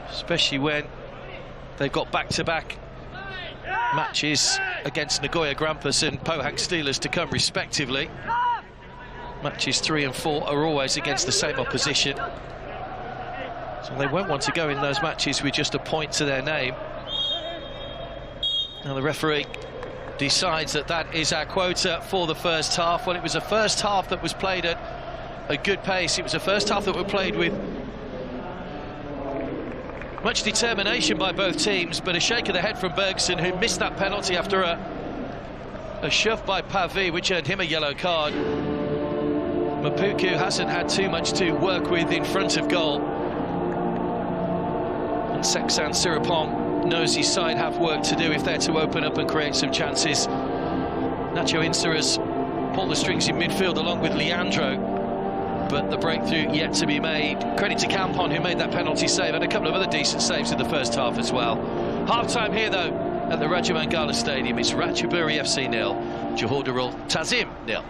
Especially when they've got back-to-back matches against Nagoya Grampus and Pohang Steelers to come respectively. Matches 3 and 4 are always against the same opposition, so they won't want to go in those matches with just a point to their name. Now the referee decides that that is our quota for the first half. Well, it was a first half that was played at a good pace. It was a first half that was played with much determination by both teams, but a shake of the head from Bergson, who missed that penalty after a shove by Pavi, which earned him a yellow card. Mapuku hasn't had too much to work with in front of goal, and Seksan Siripong knows his side have work to do if they're to open up and create some chances. Nacho Insa has pulled the strings in midfield along with Leandro, but the breakthrough yet to be made. Credit to Campon, who made that penalty save, and a couple of other decent saves in the first half as well. Half-time here, though, at the Raja Mangala Stadium. It's Ratchaburi FC 0, Johor Darul Tazim 0.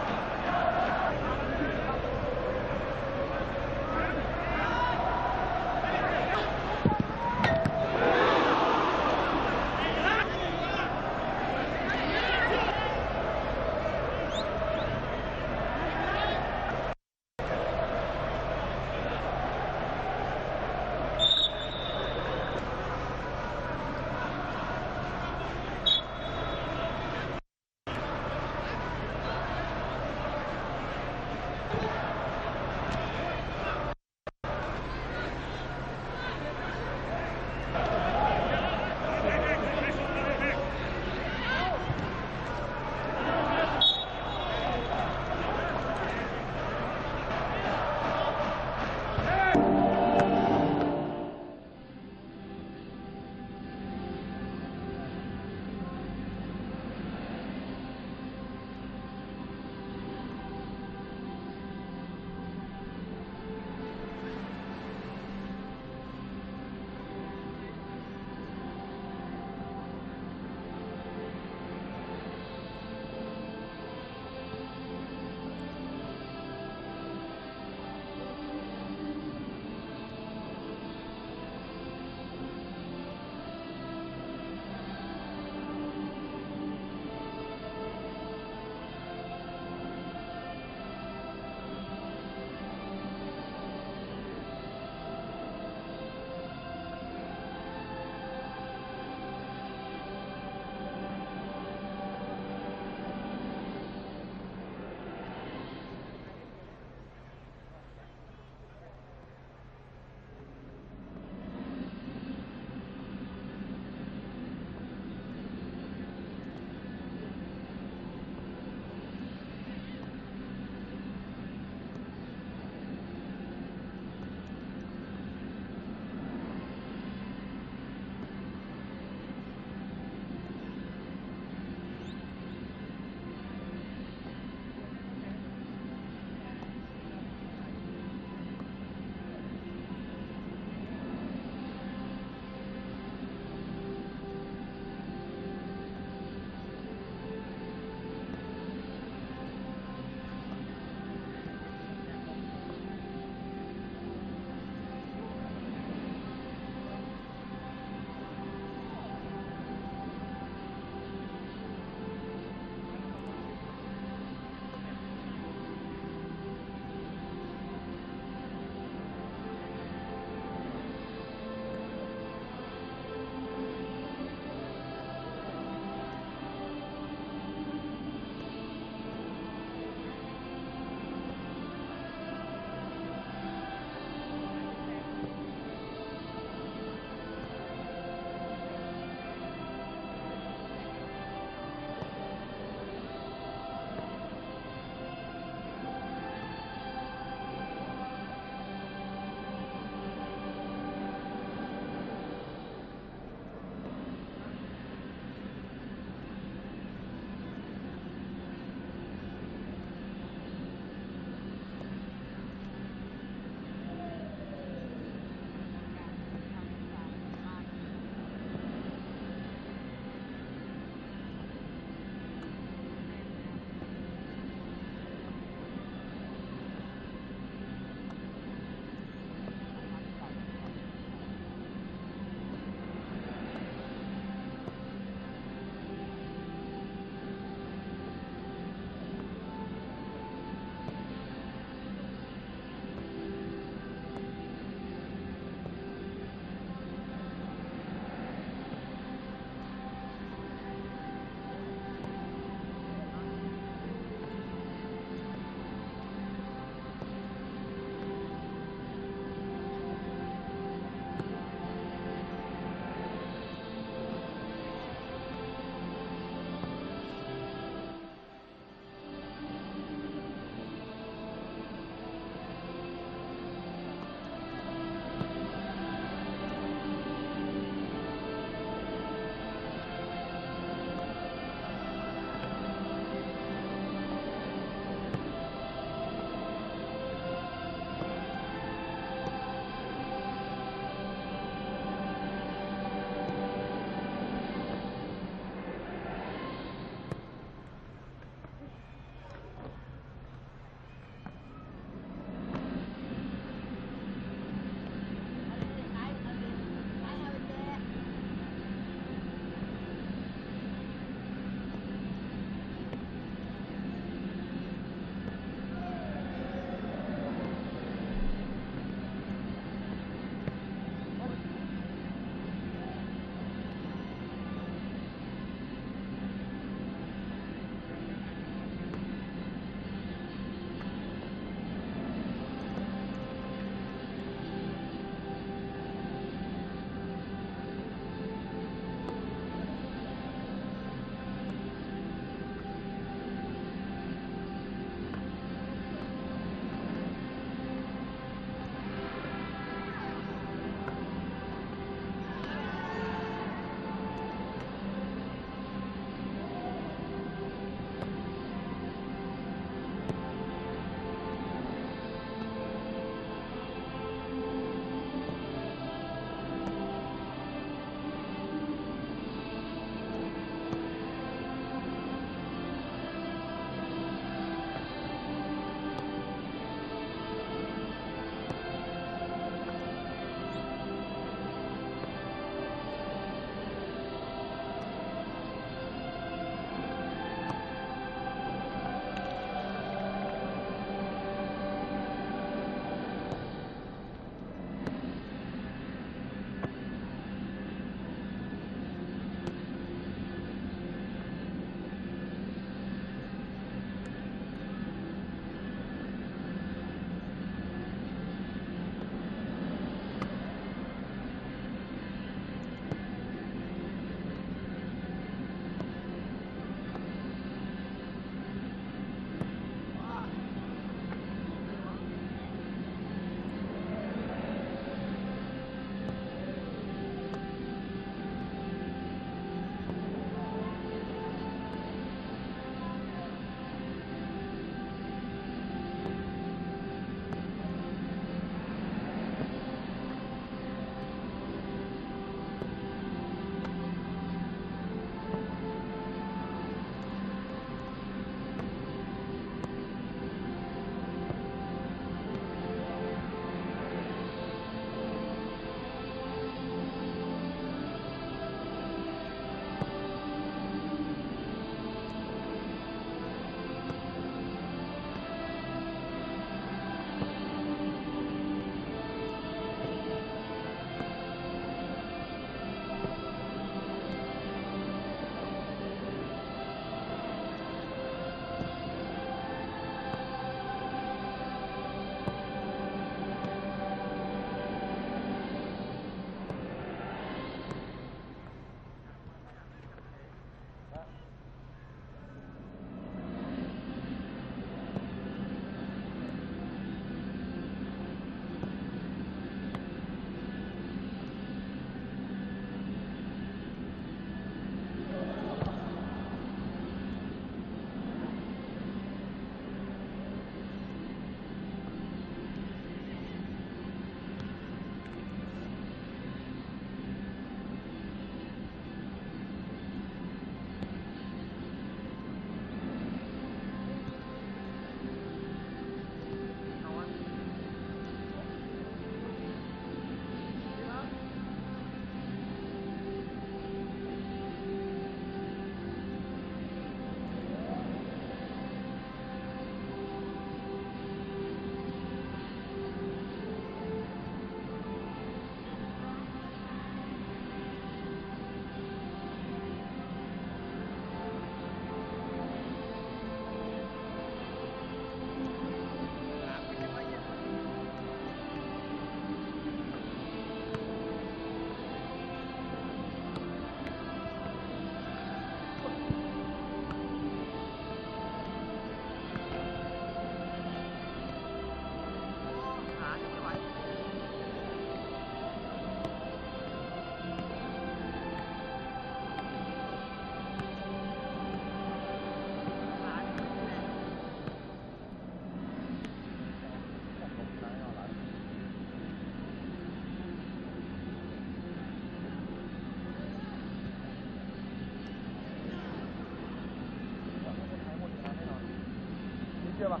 ชื่อป่ะ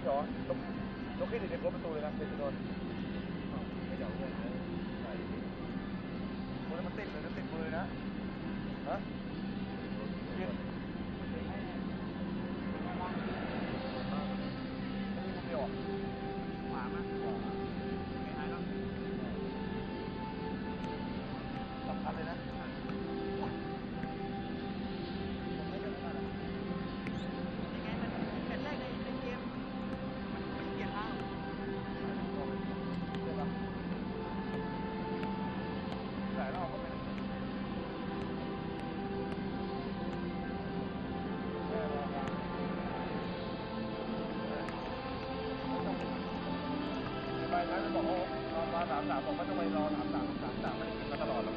เดี๋ยวลงขึ้นเด็กๆประตูเลยนะเด็กโดนไม่เดี๋ยวเนี่ยมันติดเลยนะติดเลยนะฮะยืนเดียวขวามั้ยไม่หายแล้วสำคัญเลยนะบอกว่า3-3ผมก็ต้องไปรอ3-3ไม่ได้กินมาตลอดหรอก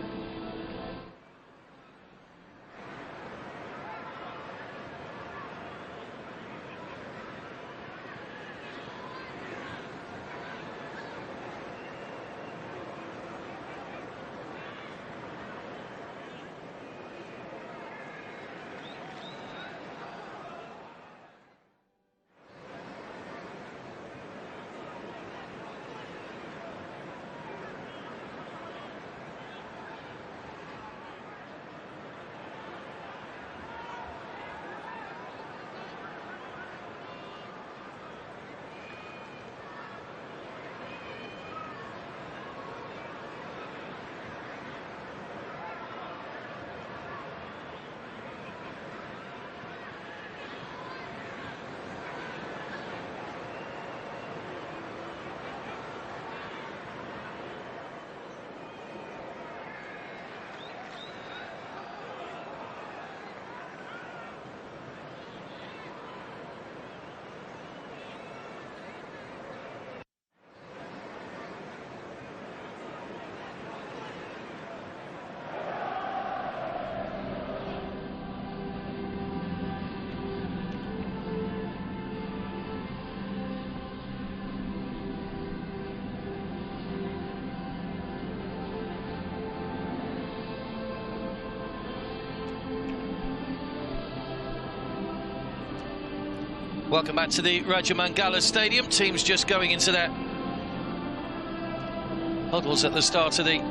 Welcome back to the Ratchaburi Stadium. Teams just going into their huddles at the start of the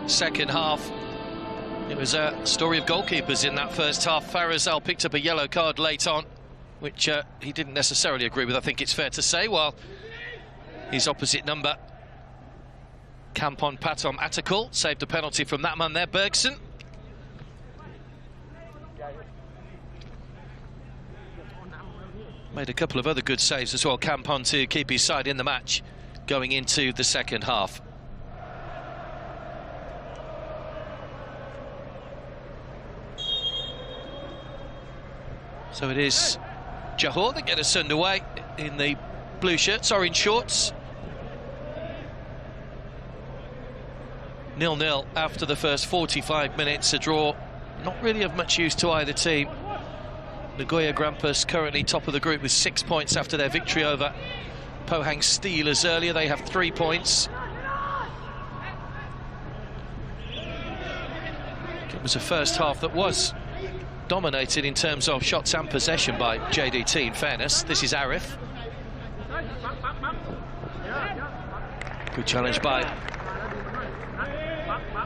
second half. It was a story of goalkeepers in that first half. Farazal picked up a yellow card late on, which he didn't necessarily agree with, I think it's fair to say, while his opposite number, Kampon Patom Atakul, saved a penalty from that man there, Bergson. Made a couple of other good saves as well, Kampon, to keep his side in the match going into the second half. So it is Johor that get us underway in the blue shirts, orange shorts. 0-0 after the first 45 minutes, a draw not really of much use to either team. Nagoya Grampus currently top of the group with 6 points after their victory over Pohang Steelers earlier. They have 3 points. It was a first half that was dominated in terms of shots and possession by JDT, in fairness. This is Arif. Good challenge by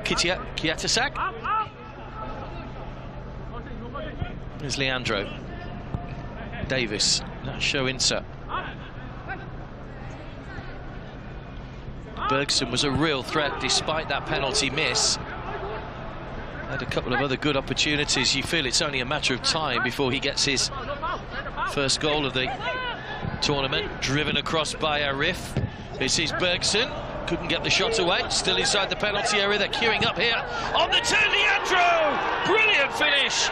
Kiatasak. There's Leandro Davis, show insert. Bergson was a real threat despite that penalty miss. Had a couple of other good opportunities. You feel it's only a matter of time before he gets his first goal of the tournament. Driven across by Arif. This is Bergson. Couldn't get the shot away. Still inside the penalty area. They're queuing up here. On the turn, Leandro! Brilliant finish!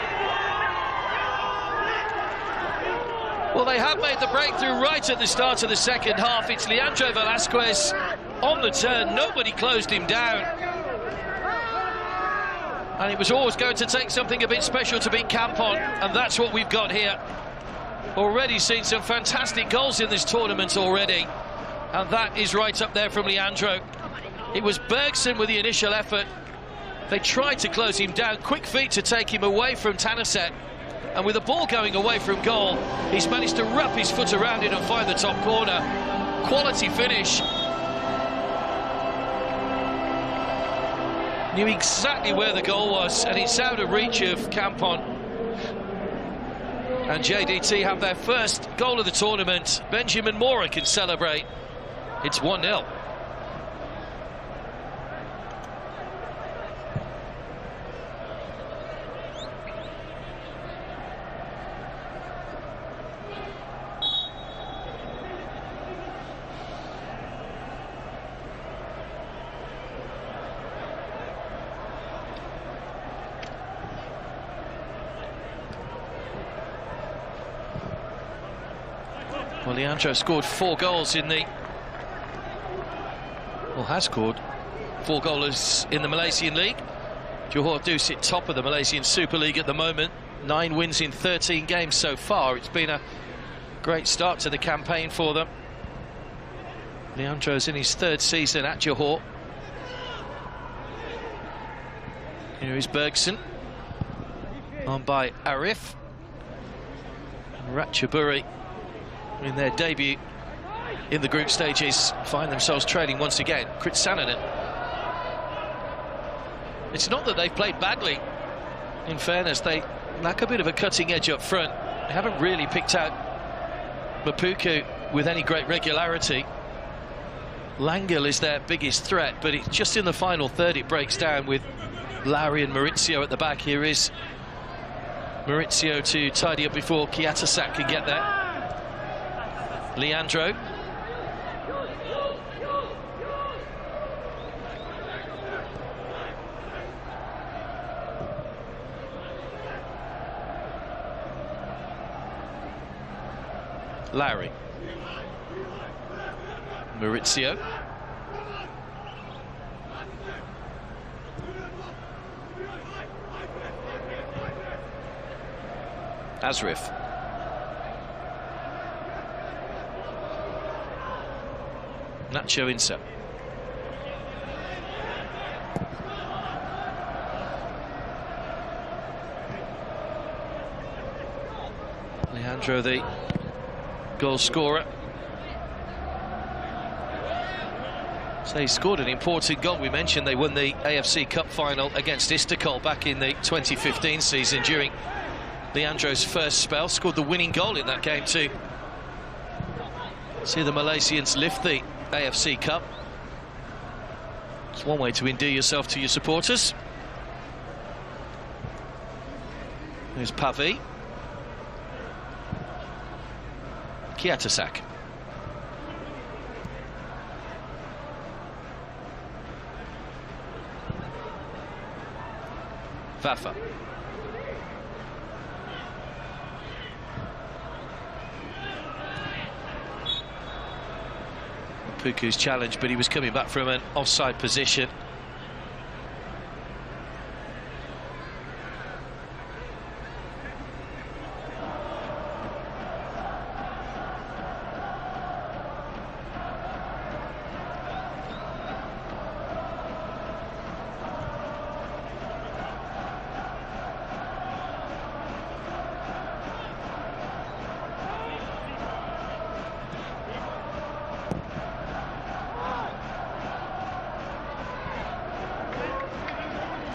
Well, they have made the breakthrough right at the start of the second half. It's Leandro Velasquez on the turn. Nobody closed him down. And it was always going to take something a bit special to beat Kampon, and that's what we've got here. Already seen some fantastic goals in this tournament already, and that is right up there from Leandro. It was Bergson with the initial effort. They tried to close him down. Quick feet to take him away from Tanaset. And with the ball going away from goal, he's managed to wrap his foot around it and find the top corner. Quality finish. Knew exactly where the goal was, and it's out of reach of Campon. And JDT have their first goal of the tournament. Benjamin Mora can celebrate. It's 1-0. Well, Leandro scored 4 goals in the... Well, has scored 4 goals in the Malaysian League. Johor do sit top of the Malaysian Super League at the moment. 9 wins in 13 games so far. It's been a great start to the campaign for them. Leandro's in his 3rd season at Johor. Here is Bergson. On by Arif. Ratchaburi, in their debut in the group stages, find themselves trailing once again. Kritsaninen. It's not that they've played badly. In fairness, they lack a bit of a cutting edge up front. They haven't really picked out Mapuku with any great regularity. Langel is their biggest threat, but it's just in the final third it breaks down with Lowry and Maurizio at the back. Here is Maurizio to tidy up before Kiatasak can get there. Leandro. Lowry. Maurizio. Asrif. Nacho Insa. Leandro, the goal scorer. So he scored an important goal. We mentioned they won the AFC Cup final against Istiklal back in the 2015 season during Leandro's first spell. Scored the winning goal in that game too. See the Malaysians lift the AFC Cup. It's one way to endear yourself to your supporters. There's Pavi. Kiatasak. Vafa. Puku's challenge, but he was coming back from an offside position.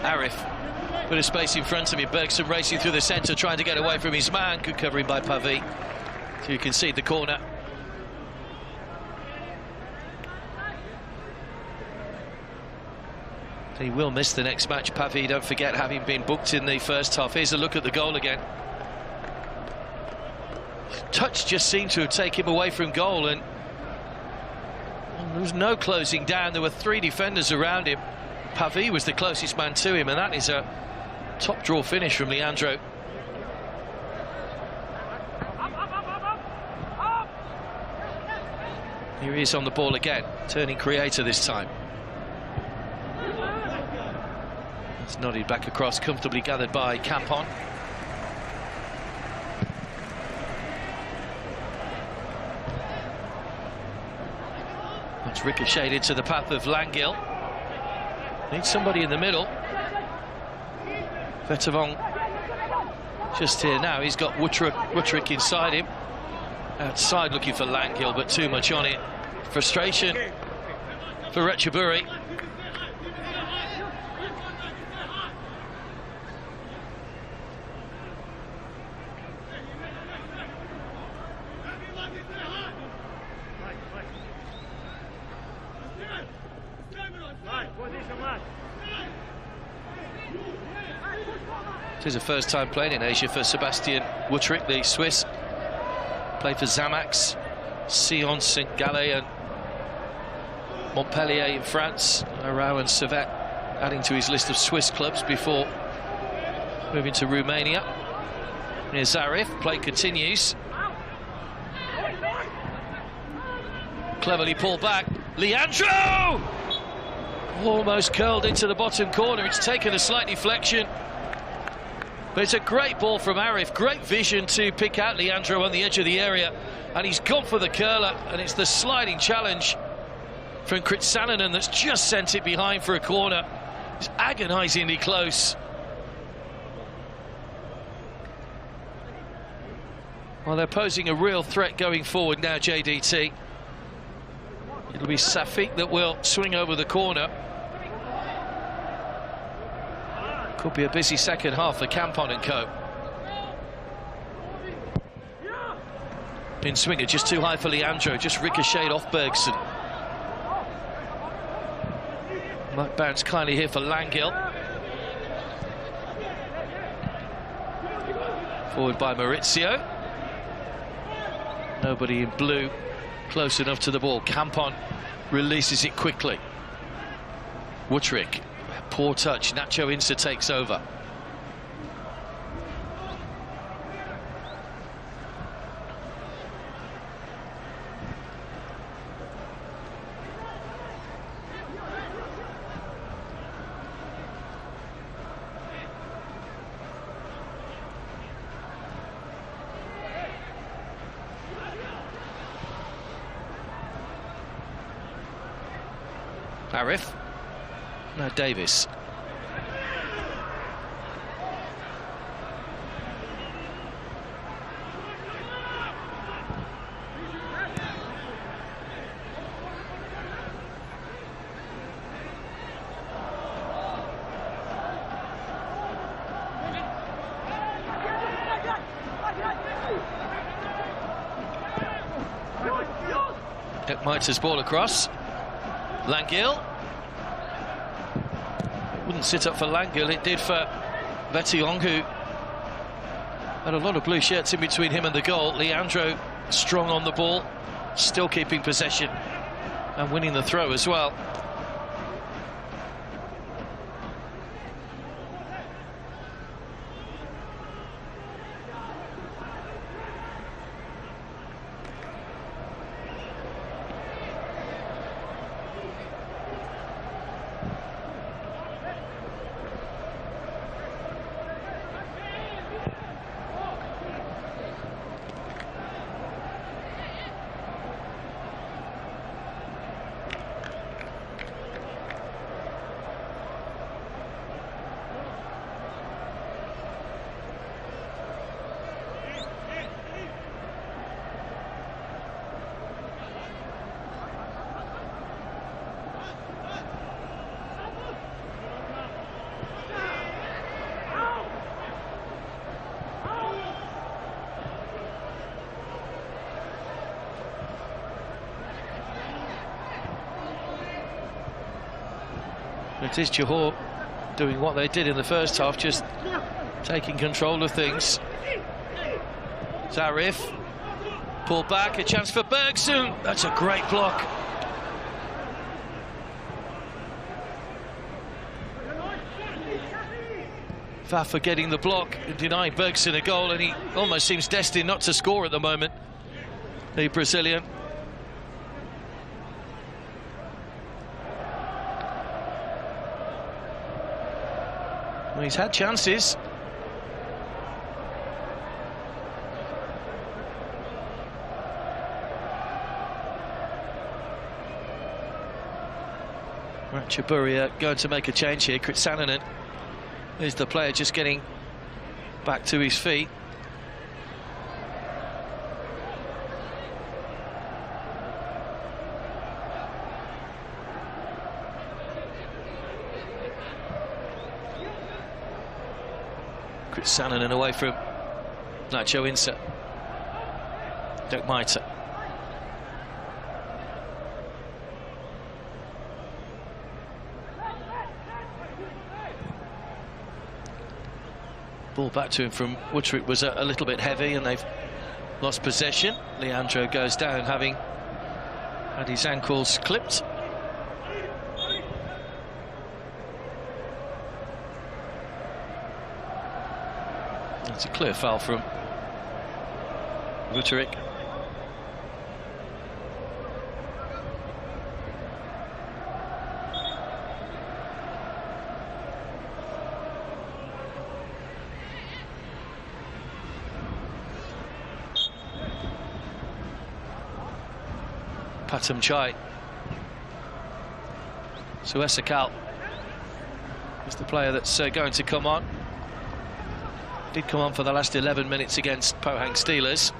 Arif put a space in front of him. Bergson racing through the centre, trying to get away from his man. Good covering by Pavi to concede the corner. He will miss the next match, Pavi, don't forget, having been booked in the first half. Here's a look at the goal again. Touch just seemed to have taken him away from goal, and there was no closing down. There were 3 defenders around him. Pavi was the closest man to him, and that is a top draw finish from Leandro. Here he is on the ball again, turning creator this time. It's nodded back across, comfortably gathered by Campon. It's ricocheted to the path of Langil. Needs somebody in the middle. Vetavong Just here now, he's got Wutterick inside him. Outside looking for Langhill, but too much on it. Frustration for Ratchaburi. It is a first time playing in Asia for Sebastian Wutterick, the Swiss. Played for Xamax, Sion, St Gallen and Montpellier in France. Arau and Servette adding to his list of Swiss clubs before moving to Romania. Here's Zarif, play continues. Cleverly pulled back, Leandro! Almost curled into the bottom corner, it's taken a slight deflection. But it's a great ball from Arif, great vision to pick out Leandro on the edge of the area, and he's gone for the curler, and it's the sliding challenge from Kritsanen that's just sent it behind for a corner. It's agonisingly close. Well, they're posing a real threat going forward now, JDT. It'll be Safik that will swing over the corner. Could be a busy second half for Campon and co. In swinger, just too high for Leandro, just ricocheted off Bergson. Might bounce kindly here for Langhill. Forward by Maurizio. Nobody in blue close enough to the ball. Campon releases it quickly. Wutterick. Poor touch, Nacho Insa takes over. Arif. Now Davis. Mitres ball across. Langhill. Wouldn't sit up for Langhill, it did for Vettiong, who had a lot of blue shirts in between him and the goal. Leandro strong on the ball, still keeping possession and winning the throw as well. It is Johor doing what they did in the first half, just taking control of things. Zarif, pull back, a chance for Bergson. That's a great block. Vafa getting the block and denying Bergson a goal, and he almost seems destined not to score at the moment, the Brazilian. Well, he's had chances. Ratchaburi going to make a change here. Kritsanen is the player just getting back to his feet. Sananen away from Nacho Insa. Dirk Maita. Ball back to him from Woodrick was a little bit heavy, and they've lost possession. Leandro goes down, having had his ankles clipped. It's a clear foul from Woodrick. Patam Chai. Suesekal is the player that's going to come on. Did come on for the last 11 minutes against Pohang Steelers.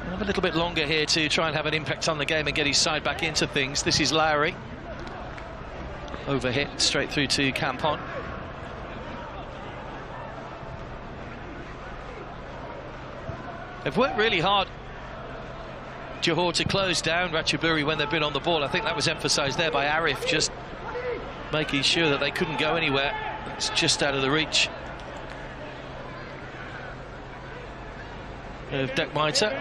We'll have a little bit longer here to try and have an impact on the game and get his side back into things. This is Lowry. Overhit straight through to Campon. They've worked really hard, Johor, to close down Ratchaburi when they've been on the ball. I think that was emphasised there by Arif, just making sure that they couldn't go anywhere. It's just out of the reach of Dirk Maita.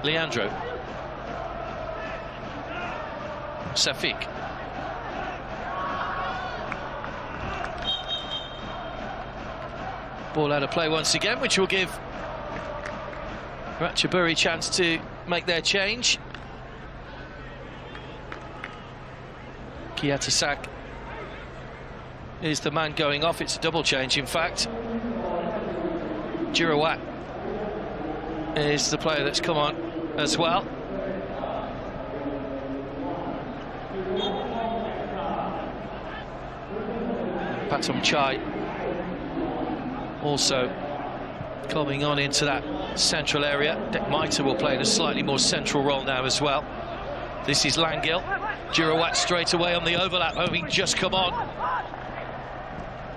Leandro. Safik. Ball out of play once again, which will give Ratchaburi chance to make their change. Kiatasak is the man going off. It's a double change, in fact. Girawat is the player that's come on as well. Patam Chai also coming on into that central area. Dirk Maita will play in a slightly more central role now as well. This is Langil. Girawat straight away on the overlap, having just come on.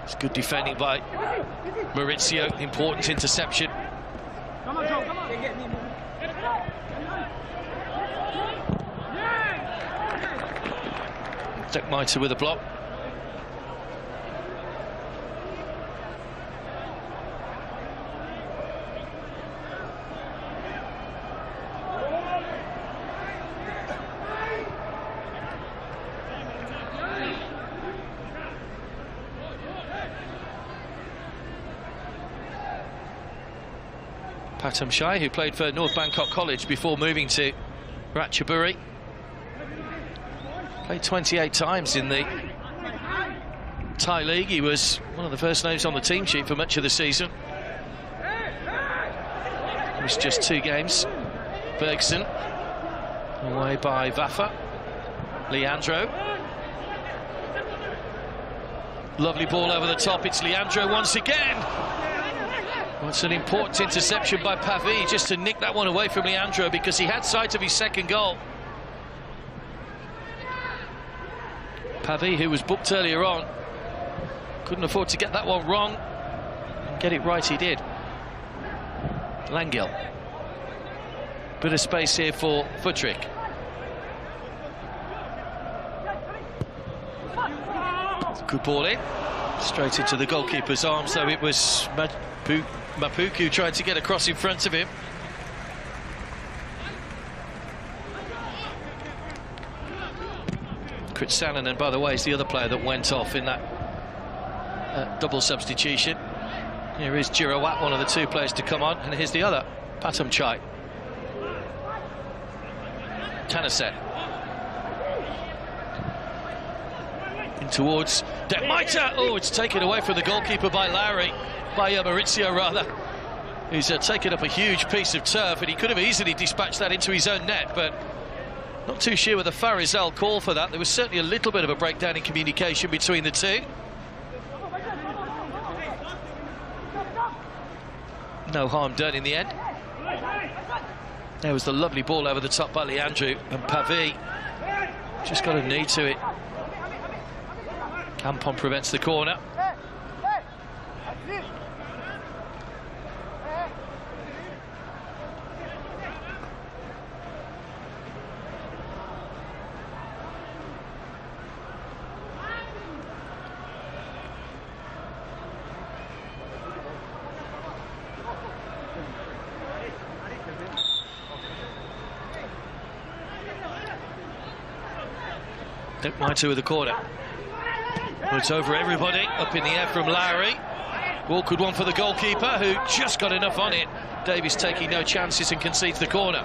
It's good defending by Maurizio. Important interception. Come on, Joe, come on. Dirk Maita with a block. Patam Chai, who played for North Bangkok College before moving to Ratchaburi. Played 28 times in the Thai League. He was one of the first names on the team sheet for much of the season. It was just 2 games. Bergson, away by Vafa. Leandro. Lovely ball over the top. It's Leandro once again. Well, it's an important interception by Pavi, just to nick that one away from Leandro, because he had sight of his second goal. Pavi, who was booked earlier on, couldn't afford to get that one wrong, and get it right he did. Langil. Bit of space here for Woodrick. Good ball in, straight into the goalkeeper's arms, though it was Mapuku tried to get across in front of him. Sananen, by the way, is the other player that went off in that double substitution. Here is Girawat, one of the 2 players to come on, and here's the other, Patam Chai. Tanaset. In towards Dirk Maita. Oh, it's taken away from the goalkeeper by Lowry. Maurizio rather. He's taken up a huge piece of turf, and he could have easily dispatched that into his own net, but not too sure whether Farizal called for that. There was certainly a little bit of a breakdown in communication between the two. No harm done in the end. There was the lovely ball over the top by Leandro, and Pavie just got a knee to it. Campon prevents the corner. Mitre with the corner. It's over everybody, up in the air from Lowry. Awkward one for the goalkeeper, who just got enough on it. Davies taking no chances and concedes the corner.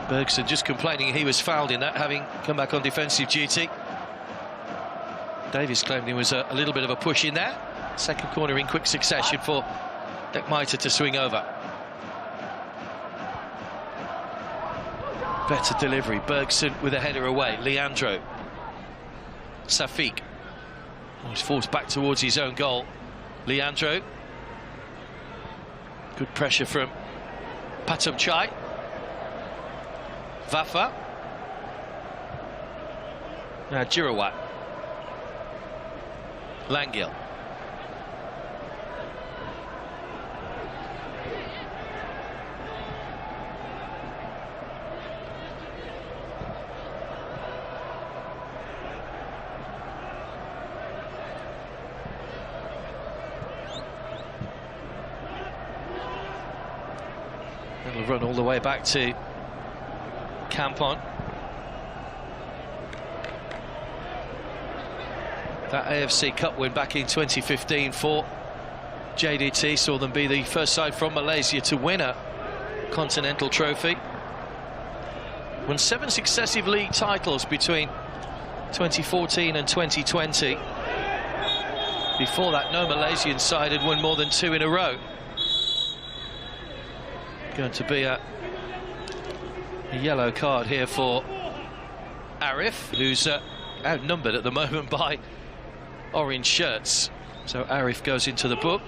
Bergson just complaining he was fouled in that, having come back on defensive duty. Davies claimed there was a little bit of a push in there. Second corner in quick succession for Mitre to swing over. Better delivery. Bergson with a header away. Leandro. Safik. He's forced back towards his own goal. Leandro. Good pressure from Patumchai. Vafa. Now Girawat. Langil. It'll run all the way back to Campon. That AFC Cup win back in 2015 for JDT saw them be the first side from Malaysia to win a continental trophy. Won 7 successive league titles between 2014 and 2020. Before that, no Malaysian side had won more than 2 in a row. Going to be a yellow card here for Arif, who's outnumbered at the moment by orange shirts. So Arif goes into the book.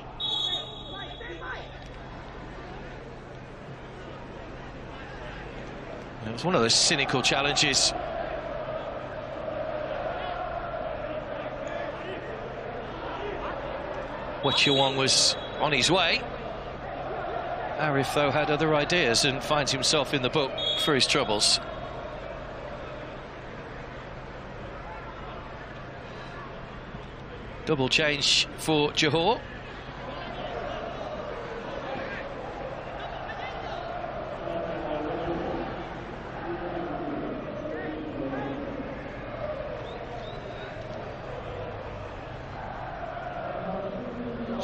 It was one of those cynical challenges. Wachuang was on his way. Arif, though, had other ideas and finds himself in the book for his troubles. Double change for Johor.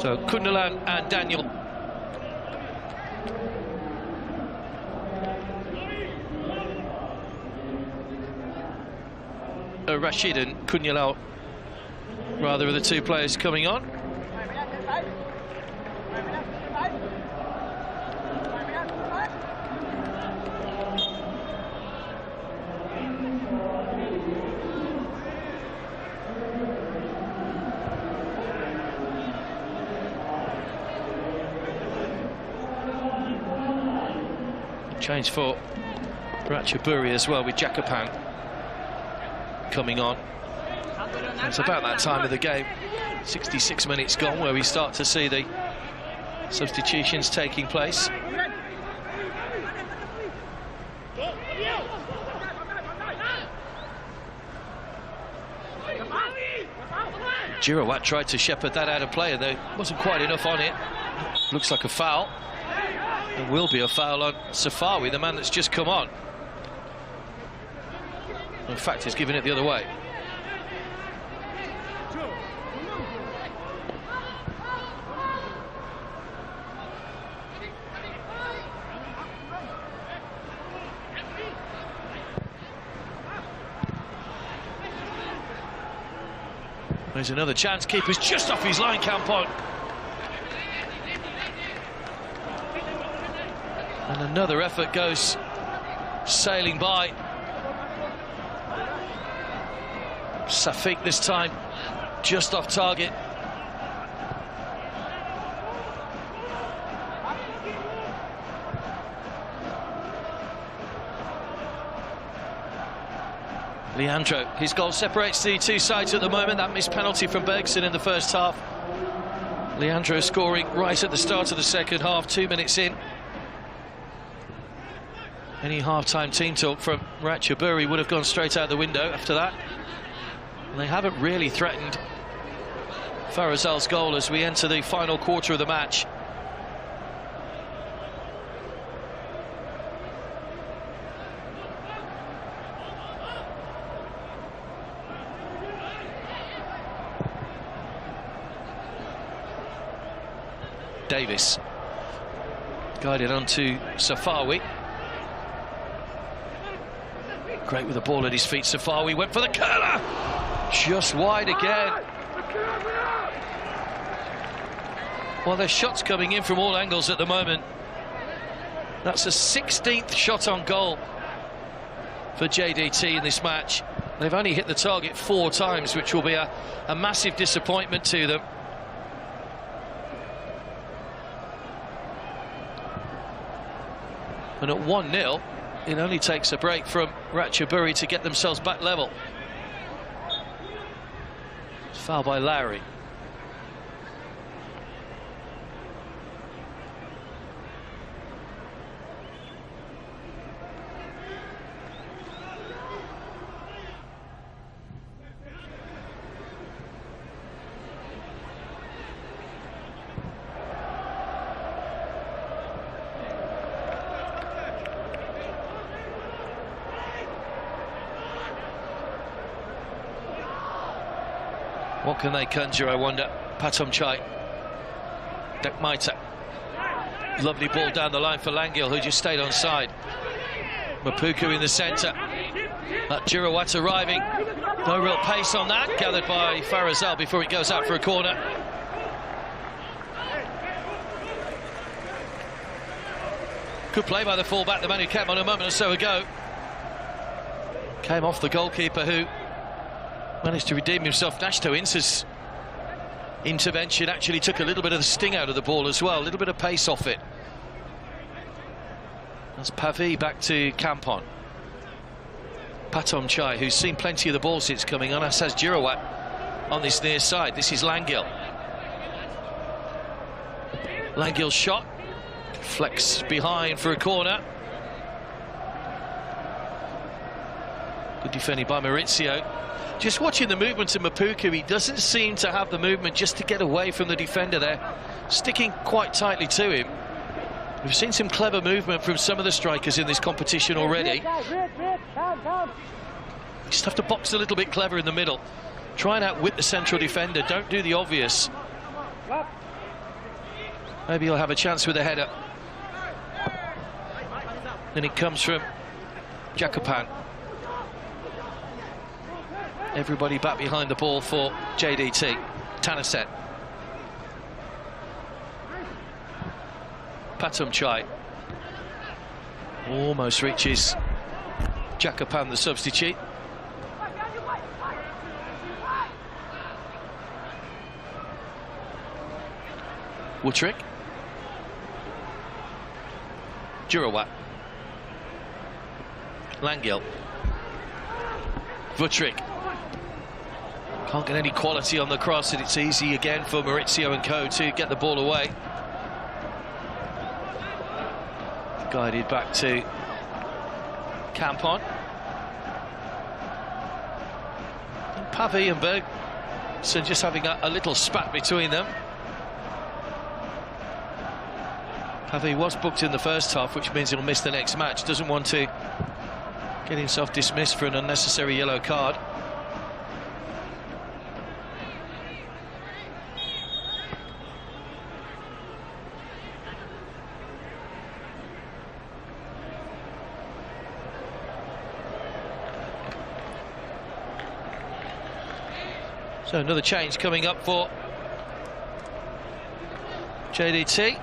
So Kundalan and Daniel. Rashid and Kunyalau, rather, are the two players coming on. Change for Ratchaburi as well, with Jakapang coming on. It's about that time of the game, 66 minutes gone, where we start to see the substitutions taking place. Girawat tried to shepherd that out of play, and there wasn't quite enough on it. Looks like a foul. There will be a foul on Safawi, the man that's just come on. In fact, he's given it the other way. There's another chance. Keeper's just off his line, Campon. And another effort goes sailing by. Safiq this time, just off target. Leandro, his goal separates the two sides at the moment. That missed penalty from Bergson in the first half. Leandro scoring right at the start of the second half, 2 minutes in. Any half-time team talk from Ratchaburi would have gone straight out the window after that. And they haven't really threatened Farazal's goal as we enter the final quarter of the match. Davis guided onto Safawi. Great with the ball at his feet. Safawi went for the curler, just wide again. Well, there's shots coming in from all angles at the moment. That's a 16th shot on goal for JDT in this match. They've only hit the target 4 times, which will be a massive disappointment to them. And at 1-0, it only takes a break from Ratchaburi to get themselves back level. Foul by Lowry. What can they conjure, I wonder? Patom Chai. Dakmaita. Lovely ball down the line for Langil, who just stayed on side. Mapuku in the centre. Girawat arriving. No real pace on that. Gathered by Farazal before it goes out for a corner. Good play by the fullback, the man who came on a moment or so ago. Came off the goalkeeper, who managed to redeem himself. Nashto Ince's intervention actually took a little bit of the sting out of the ball as well, a little bit of pace off it. That's Pavi back to Campon. Patom Chai, who's seen plenty of the ball since coming on, as has Girawat on this near side. This is Langil. Langil's shot. Flex behind for a corner. Good defending by Maurizio. Just watching the movement of Mapuku, he doesn't seem to have the movement just to get away from the defender there, sticking quite tightly to him. We've seen some clever movement from some of the strikers in this competition already. Just have to box a little bit clever in the middle. Try and outwit the central defender, don't do the obvious. Maybe he'll have a chance with a header. Then it comes from Jacopan. Everybody back behind the ball for JDT. Tanaset. Patom Chai. Almost reaches Jacopan, the substitute. Wutrick. Girawat. Langil. Vutrick. Can't get any quality on the cross, and it's easy again for Maurizio and co to get the ball away. Guided back to Campon. Pavi and Bergson just having a little spat between them. Pavi was booked in the first half, which means he'll miss the next match. Doesn't want to get himself dismissed for an unnecessary yellow card. So another change coming up for JDT.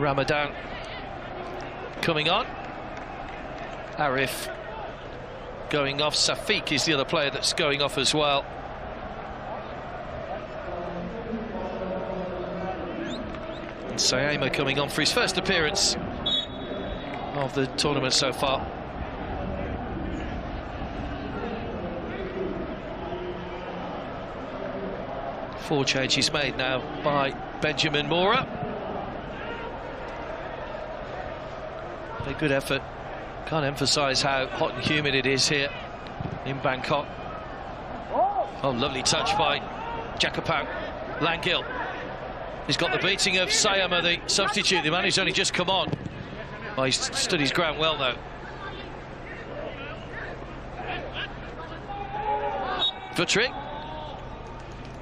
Ramadan coming on. Arif going off. Safiq is the other player that's going off as well. And Sayama coming on for his first appearance of the tournament so far. Four changes made now by Benjamin Mora. A good effort. Can't emphasise how hot and humid it is here in Bangkok. Oh, lovely touch by Jakapang. Langil. He's got the beating of Sayama, the substitute, the man who's only just come on. Oh, he's stood his ground well, though. Vutric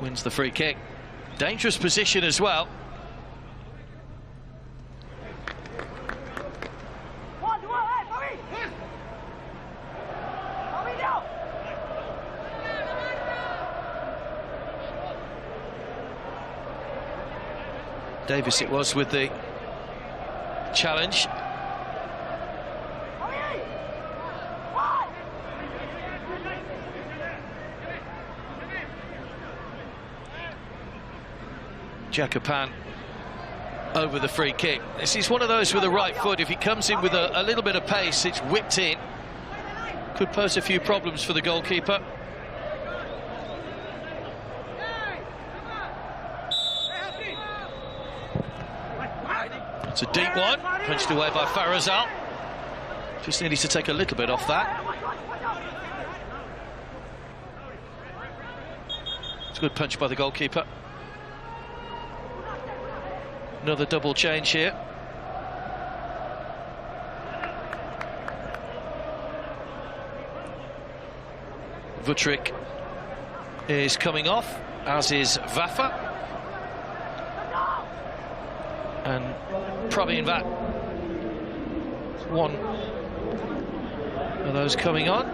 wins the free kick. Dangerous position as well. Davis it was with the challenge. Jakapan over the free kick. This is one of those with the right foot. If he comes in with a little bit of pace, it's whipped in. Could pose a few problems for the goalkeeper. It's a deep one, punched away by Farazal. Just needed to take a little bit off that. It's a good punch by the goalkeeper. Another double change here. Vutric is coming off, as is Vafa. And Praveen Vat. One of those coming on.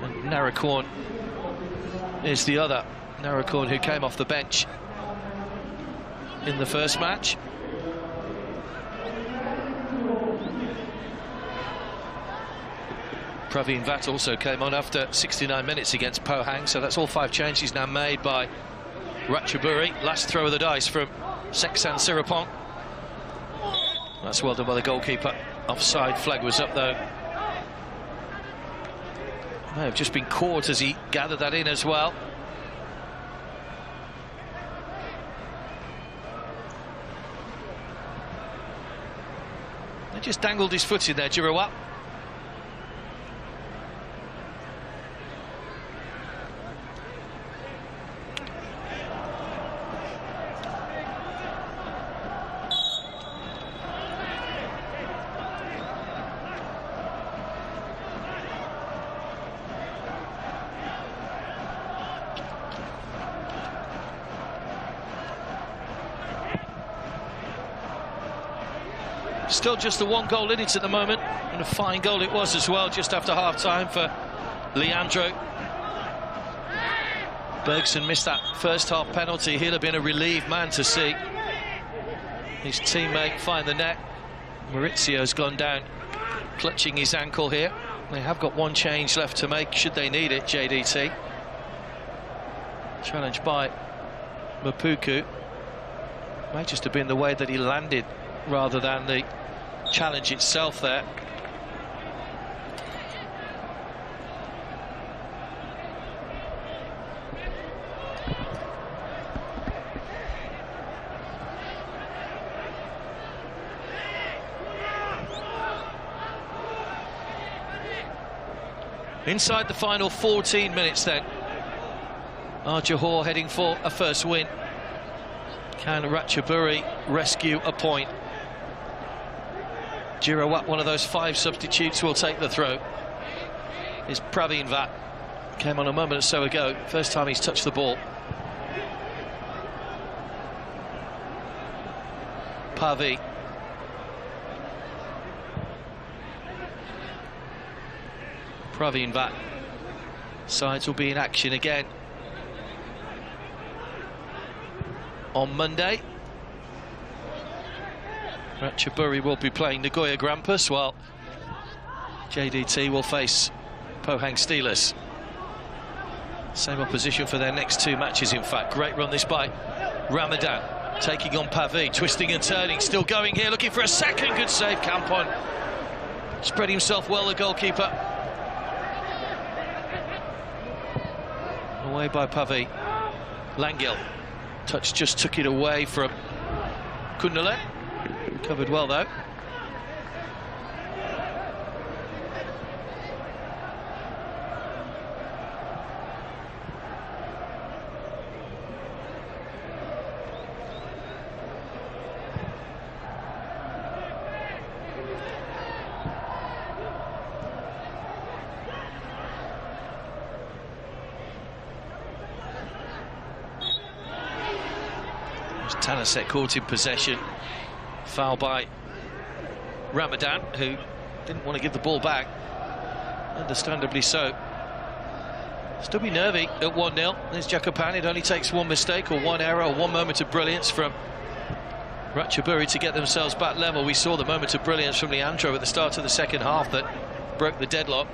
And Narakorn is the other. Narakorn, who came off the bench in the first match. Praveen Vat also came on after 69 minutes against Pohang, so that's all 5 changes now made by Ratchaburi. Last throw of the dice from Seksan Sirapong. That's well done by the goalkeeper. Offside flag was up, though. May have just been caught as he gathered that in as well. He just dangled his foot in there, Jirawat. Still just the 1 goal in it at the moment, and a fine goal it was as well, just after half-time for Leandro. Bergson missed that first half penalty. He'll have been a relieved man to see his teammate find the net. Maurizio's gone down, clutching his ankle here. They have got 1 change left to make, should they need it, JDT. Challenged by Mapuku. May just have been the way that he landed rather than the challenge itself there. Inside the final 14 minutes then. Johor heading for a first win. Can Ratchaburi rescue a point? Jirawat, one of those 5 substitutes, will take the throw. Is Praveen Vat. Came on a moment or so ago. First time he's touched the ball. Pavi. Praveen Bhatt. Sides will be in action again on Monday. Ratchaburi will be playing Nagoya Grampus, while JDT will face Pohang Steelers. Same opposition for their next two matches, in fact. Great run this by Ramadan, taking on Pavi, twisting and turning, still going here, looking for a second. Good save, Kampon. Spread himself well, the goalkeeper. Away by Pavi. Langil. Touch just took it away from Kundale. Covered well, though. Tanasek caught in possession. Foul by Ramadan, who didn't want to give the ball back. Understandably so. Still be nervy at 1-0. There's Jakapan. It only takes one mistake or one error or one moment of brilliance from Ratchaburi to get themselves back level. We saw the moment of brilliance from Leandro at the start of the second half that broke the deadlock.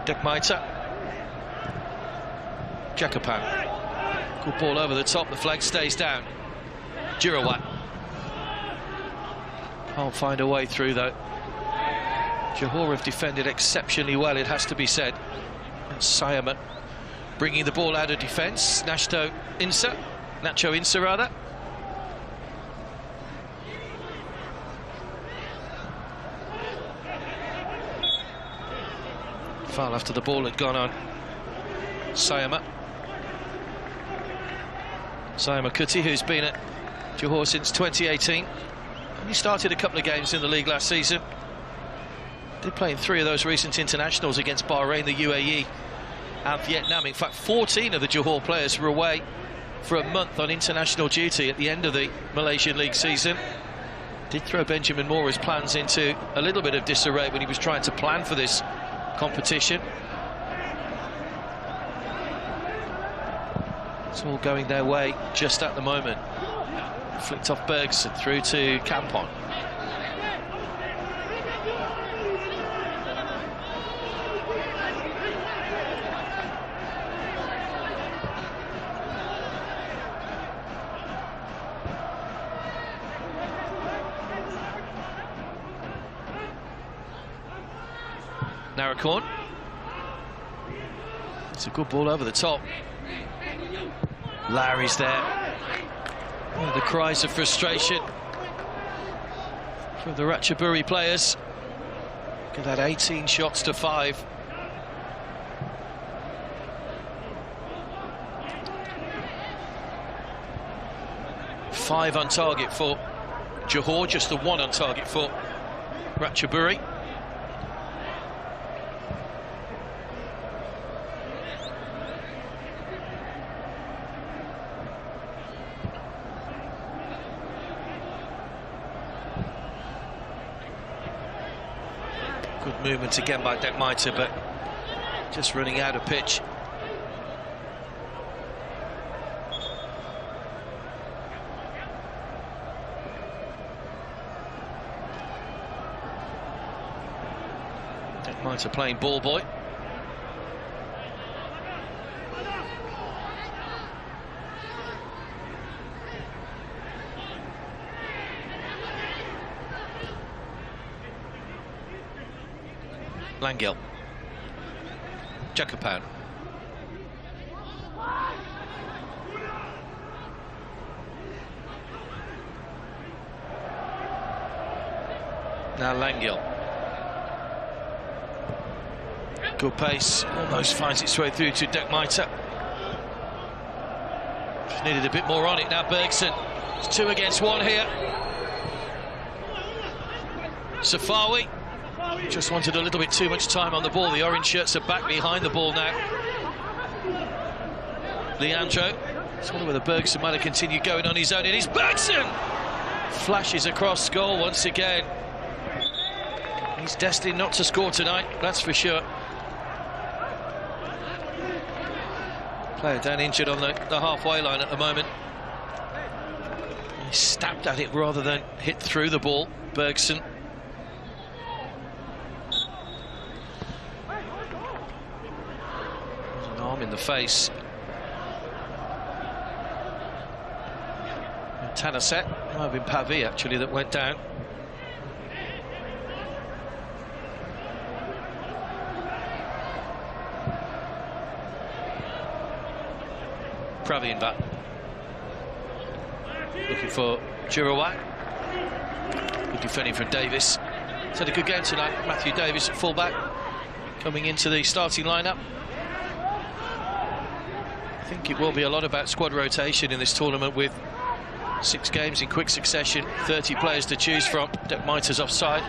Dekmaita. Jakapan. Good ball over the top, the flag stays down. Jurawat. Can't find a way through, though. Johor have defended exceptionally well, it has to be said. And Sayama bringing the ball out of defence. Nacho Insa, rather. Foul after the ball had gone on Sayama. Sayama Kuti, who's been at Johor since 2018. He started a couple of games in the league last season. Did play in 3 of those recent internationals against Bahrain, the UAE and Vietnam. In fact, 14 of the Johor players were away for a month on international duty at the end of the Malaysian League season. Did throw Benjamin Mora's plans into a little bit of disarray when he was trying to plan for this competition. It's all going their way just at the moment. Flicked off Bergson through to Kampon. Narakorn. It's a good ball over the top. Larry's there. Oh, the cries of frustration from the Ratchaburi players. Look at that, 18 shots to 5. Five on target for Johor, just the 1 on target for Ratchaburi. Good movement again by Dekmaita, but just running out of pitch. Dekmaita playing ball boy. Langil. Jakapan. Now Langil. Good pace, almost finds its way through to Dekmaita. Just needed a bit more on it. Now Bergson. It's 2 against 1 here. Safawi. Just wanted a little bit too much time on the ball. The orange shirts are back behind the ball now. Leandro. It's wonder whether Bergson might have continued going on his own. It is Bergson! Flashes across goal once again. He's destined not to score tonight, that's for sure. Player down injured on the halfway line at the moment. He stabbed at it rather than hit through the ball, Bergson. There's an arm in the face. Tanaset, might have been Pavi actually that went down. Pravinvat looking for Jurawat. Good defending from Davis. He's had a good game tonight. Matthew Davis at fullback, coming into the starting lineup. I think it will be a lot about squad rotation in this tournament, with 6 games in quick succession, 30 players to choose from. Dekmaita's offside.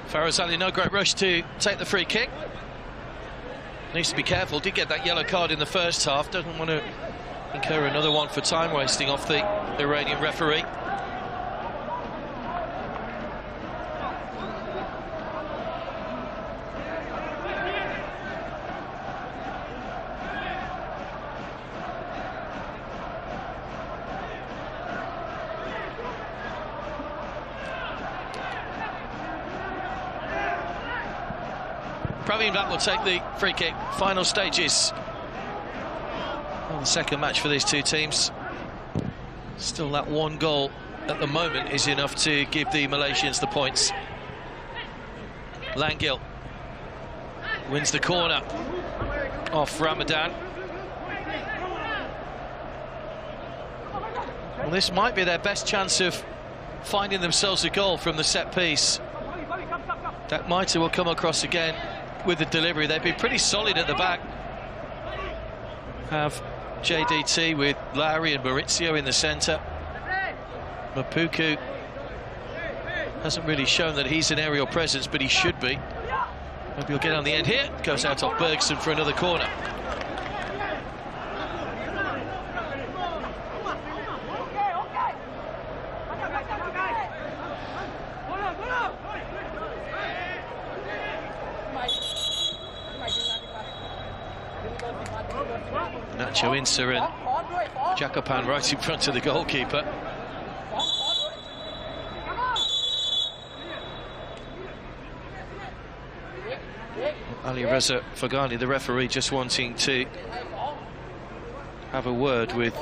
Farazali, no great rush to take the free kick. Needs to be careful. Did get that yellow card in the first half. Doesn't want to incur another one for time wasting off the Iranian referee. Pravinvat will take the free kick. Final stages on the second match for these two teams. Still, that one goal at the moment is enough to give the Malaysians the points. Langil wins the corner off Ramadan. Well, this might be their best chance of finding themselves a goal from the set piece. Dekmaita will come across again with the delivery. They've been pretty solid at the back. Have JDT with Lowry and Maurizio in the centre. Mapuku hasn't really shown that he's an aerial presence, but he should be. Maybe he'll get on the end here. Goes out off Bergson for another corner. Nacho Insa and Jacopan right in front of the goalkeeper. Ali Reza Fagani, the referee, just wanting to have a word with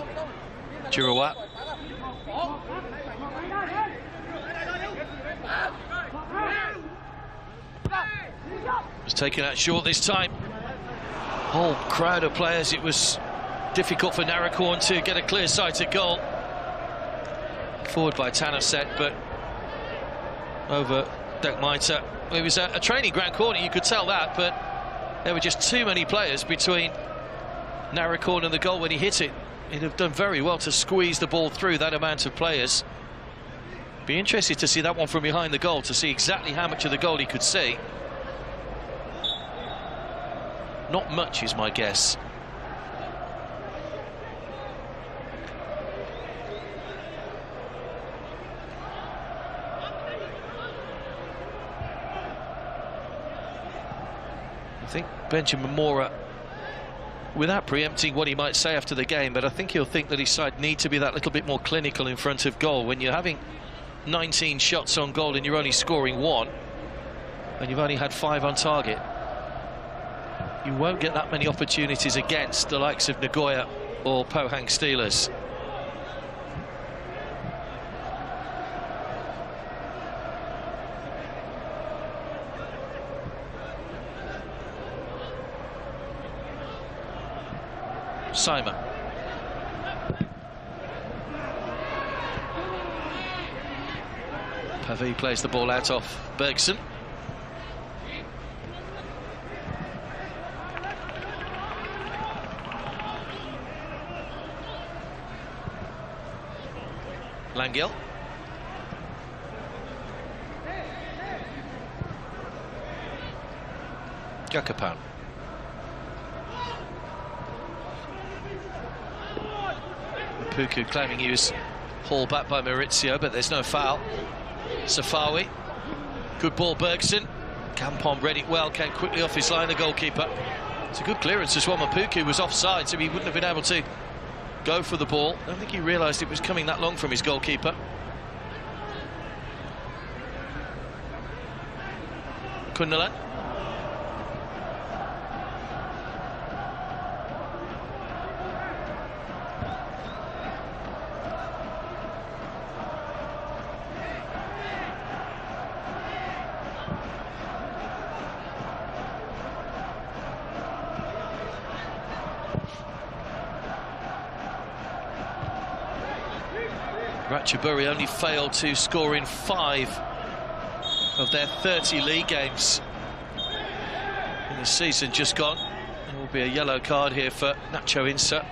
Jurawat. Was taken out short this time. Whole crowd of players. It was difficult for Narakorn to get a clear sighted goal. Forward by Tanaset, but over Dekmaita. It was a training ground corner, you could tell that, but there were just too many players between Narakorn and the goal when he hit it. He'd have done very well to squeeze the ball through that amount of players. Be interested to see that one from behind the goal, to see exactly how much of the goal he could see. Not much is my guess. I think Benjamin Mora, without preempting what he might say after the game, but I think he'll think that his side need to be that little bit more clinical in front of goal. When you're having 19 shots on goal and you're only scoring 1, and you've only had 5 on target, you won't get that many opportunities against the likes of Nagoya or Pohang Steelers. Simon. Pavi plays the ball out off Bergson. Langil. Jakapan. Puku claiming he was hauled back by Maurizio, but there's no foul. Safawi. Good ball, Bergson. Kampon read it well, came quickly off his line, the goalkeeper. It's a good clearance as well. Mapuku was offside, so he wouldn't have been able to go for the ball. I don't think he realised it was coming that long from his goalkeeper. Kunnalan. Ratchaburi only failed to score in 5 of their 30 league games in the season just gone. There will be a yellow card here for Nacho Insa.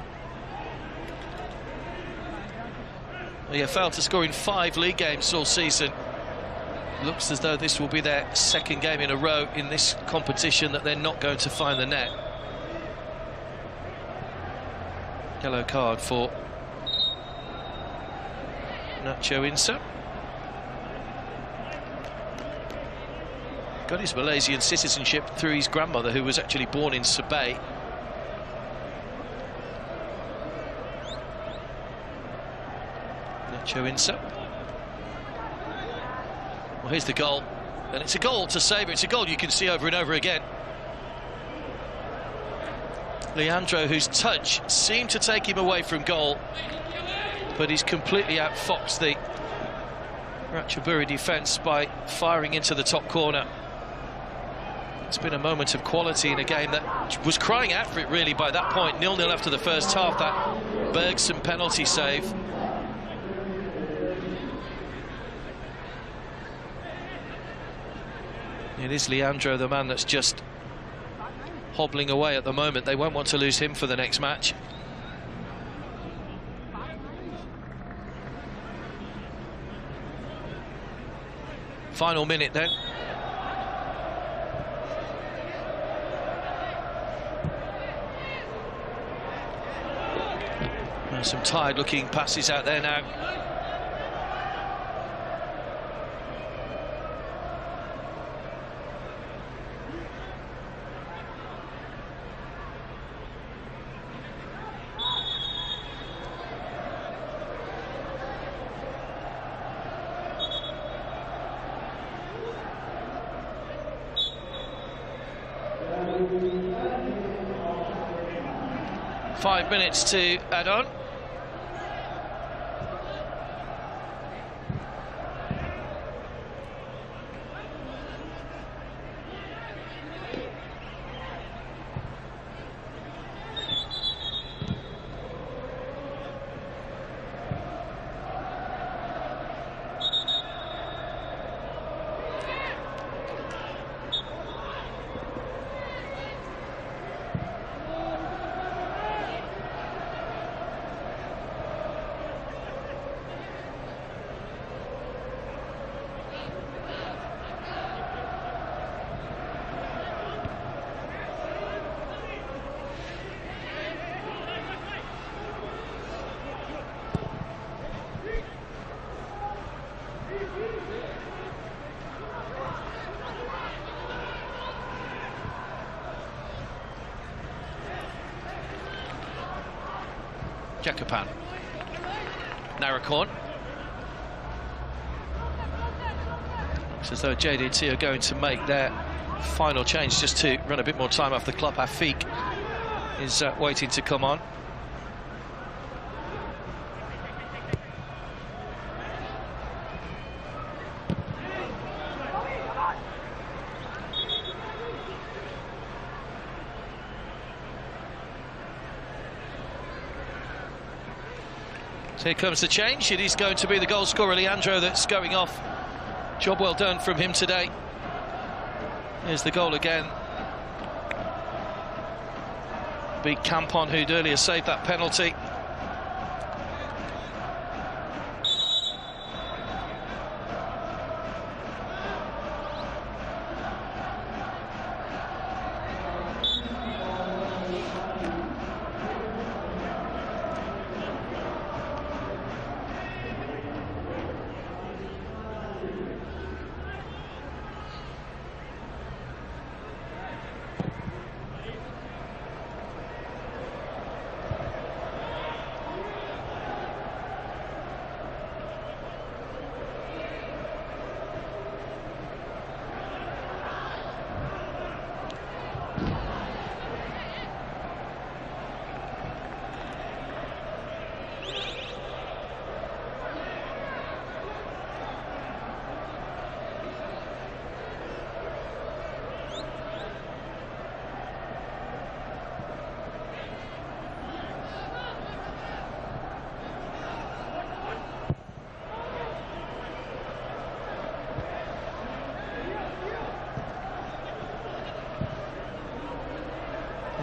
Well, yeah, failed to score in 5 league games all season. Looks as though this will be their 2nd game in a row in this competition that they're not going to find the net. Yellow card for Nacho Insa. Got his Malaysian citizenship through his grandmother, who was actually born in Sabah. Nacho Insa. Well, here's the goal, and it's a goal to savour. It's a goal you can see over and over again. Leandro, whose touch seemed to take him away from goal, but he's completely outfoxed the Ratchaburi defence by firing into the top corner. It's been a moment of quality in a game that was crying out for it really by that point. 0-0 after the first half. That Bergson penalty save. It is Leandro, the man that's just hobbling away at the moment. They won't want to lose him for the next match. Final minute then. Some tired looking passes out there now. Five minutes to add on. Jakapan. Narakorn. Looks as though JDT are going to make their final change just to run a bit more time off the clock. Afiq is waiting to come on. So here comes the change. It is going to be the goal scorer Leandro that's going off. Job well done from him today. Here's the goal again. Beat Kampon, who'd earlier saved that penalty.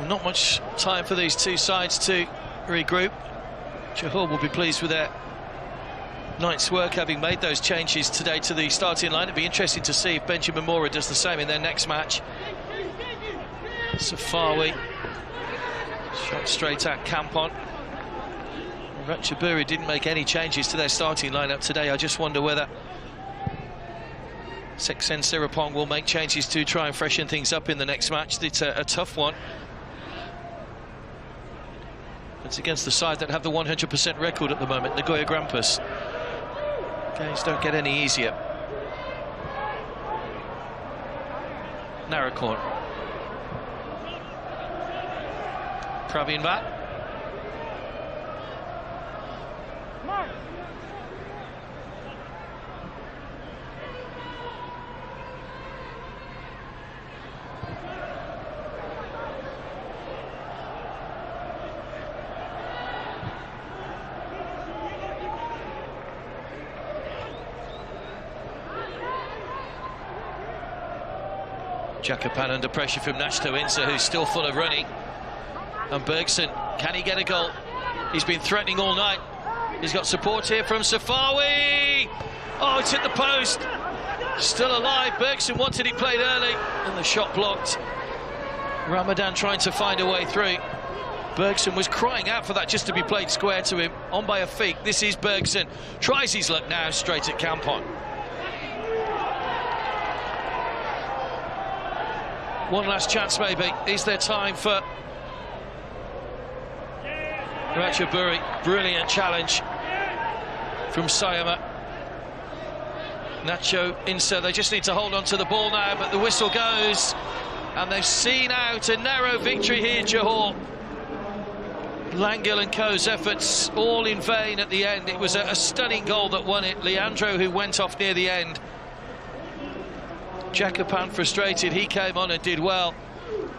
Not much time for these two sides to regroup. Johor will be pleased with their night's work, having made those changes today to the starting line. It'd be interesting to see if Benjamin Mora does the same in their next match. Safawi shot straight at Kampon. Ratchaburi didn't make any changes to their starting lineup today. I just wonder whether Seksen Sirapong will make changes to try and freshen things up in the next match. It's a tough one. It's against the side that have the 100% record at the moment, Nagoya Grampus. Games don't get any easier. Narakorn. Praveen Vat. Jakapan under pressure from Nashto Insa, who's still full of running. And Bergson, can he get a goal? He's been threatening all night. He's got support here from Safawi. Oh, it's hit the post. Still alive. Bergson wanted it played early, and the shot blocked. Ramadan trying to find a way through. Bergson was crying out for that just to be played square to him. On by a feet. This is Bergson. Tries his luck now, straight at Kampon. One last chance, maybe. Is there time for Ratchaburi? Brilliant challenge from Sayama. Nacho Insa, they just need to hold on to the ball now, but the whistle goes, and they've seen out a narrow victory here, Johor. Langil and co.'s efforts all in vain at the end. It was a stunning goal that won it. Leandro, who went off near the end. Jakapan frustrated, he came on and did well.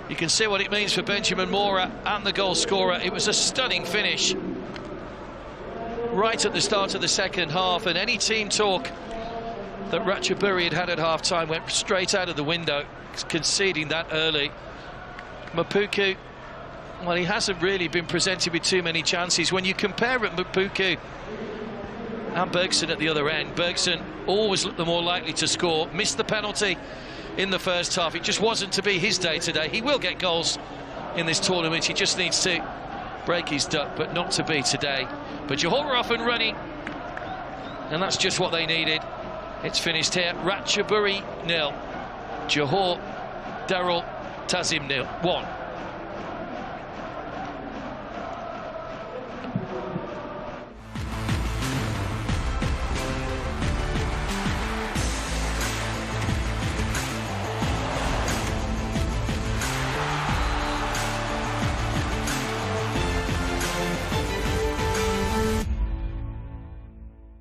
You can see what it means for Benjamin Mora and the goal scorer. It was a stunning finish right at the start of the second half, and any team talk that Ratchaburi had at half-time went straight out of the window, conceding that early. Mapuku, well, he hasn't really been presented with too many chances. When you compare it, Mapuku and Bergson at the other end, Bergson always looked the more likely to score. Missed the penalty in the first half. It just wasn't to be his day today. He will get goals in this tournament. He just needs to break his duck, but not to be today. But Johor are off and running, and that's just what they needed. It's finished here. Ratchaburi 0. Johor, Darul, Tazim 1.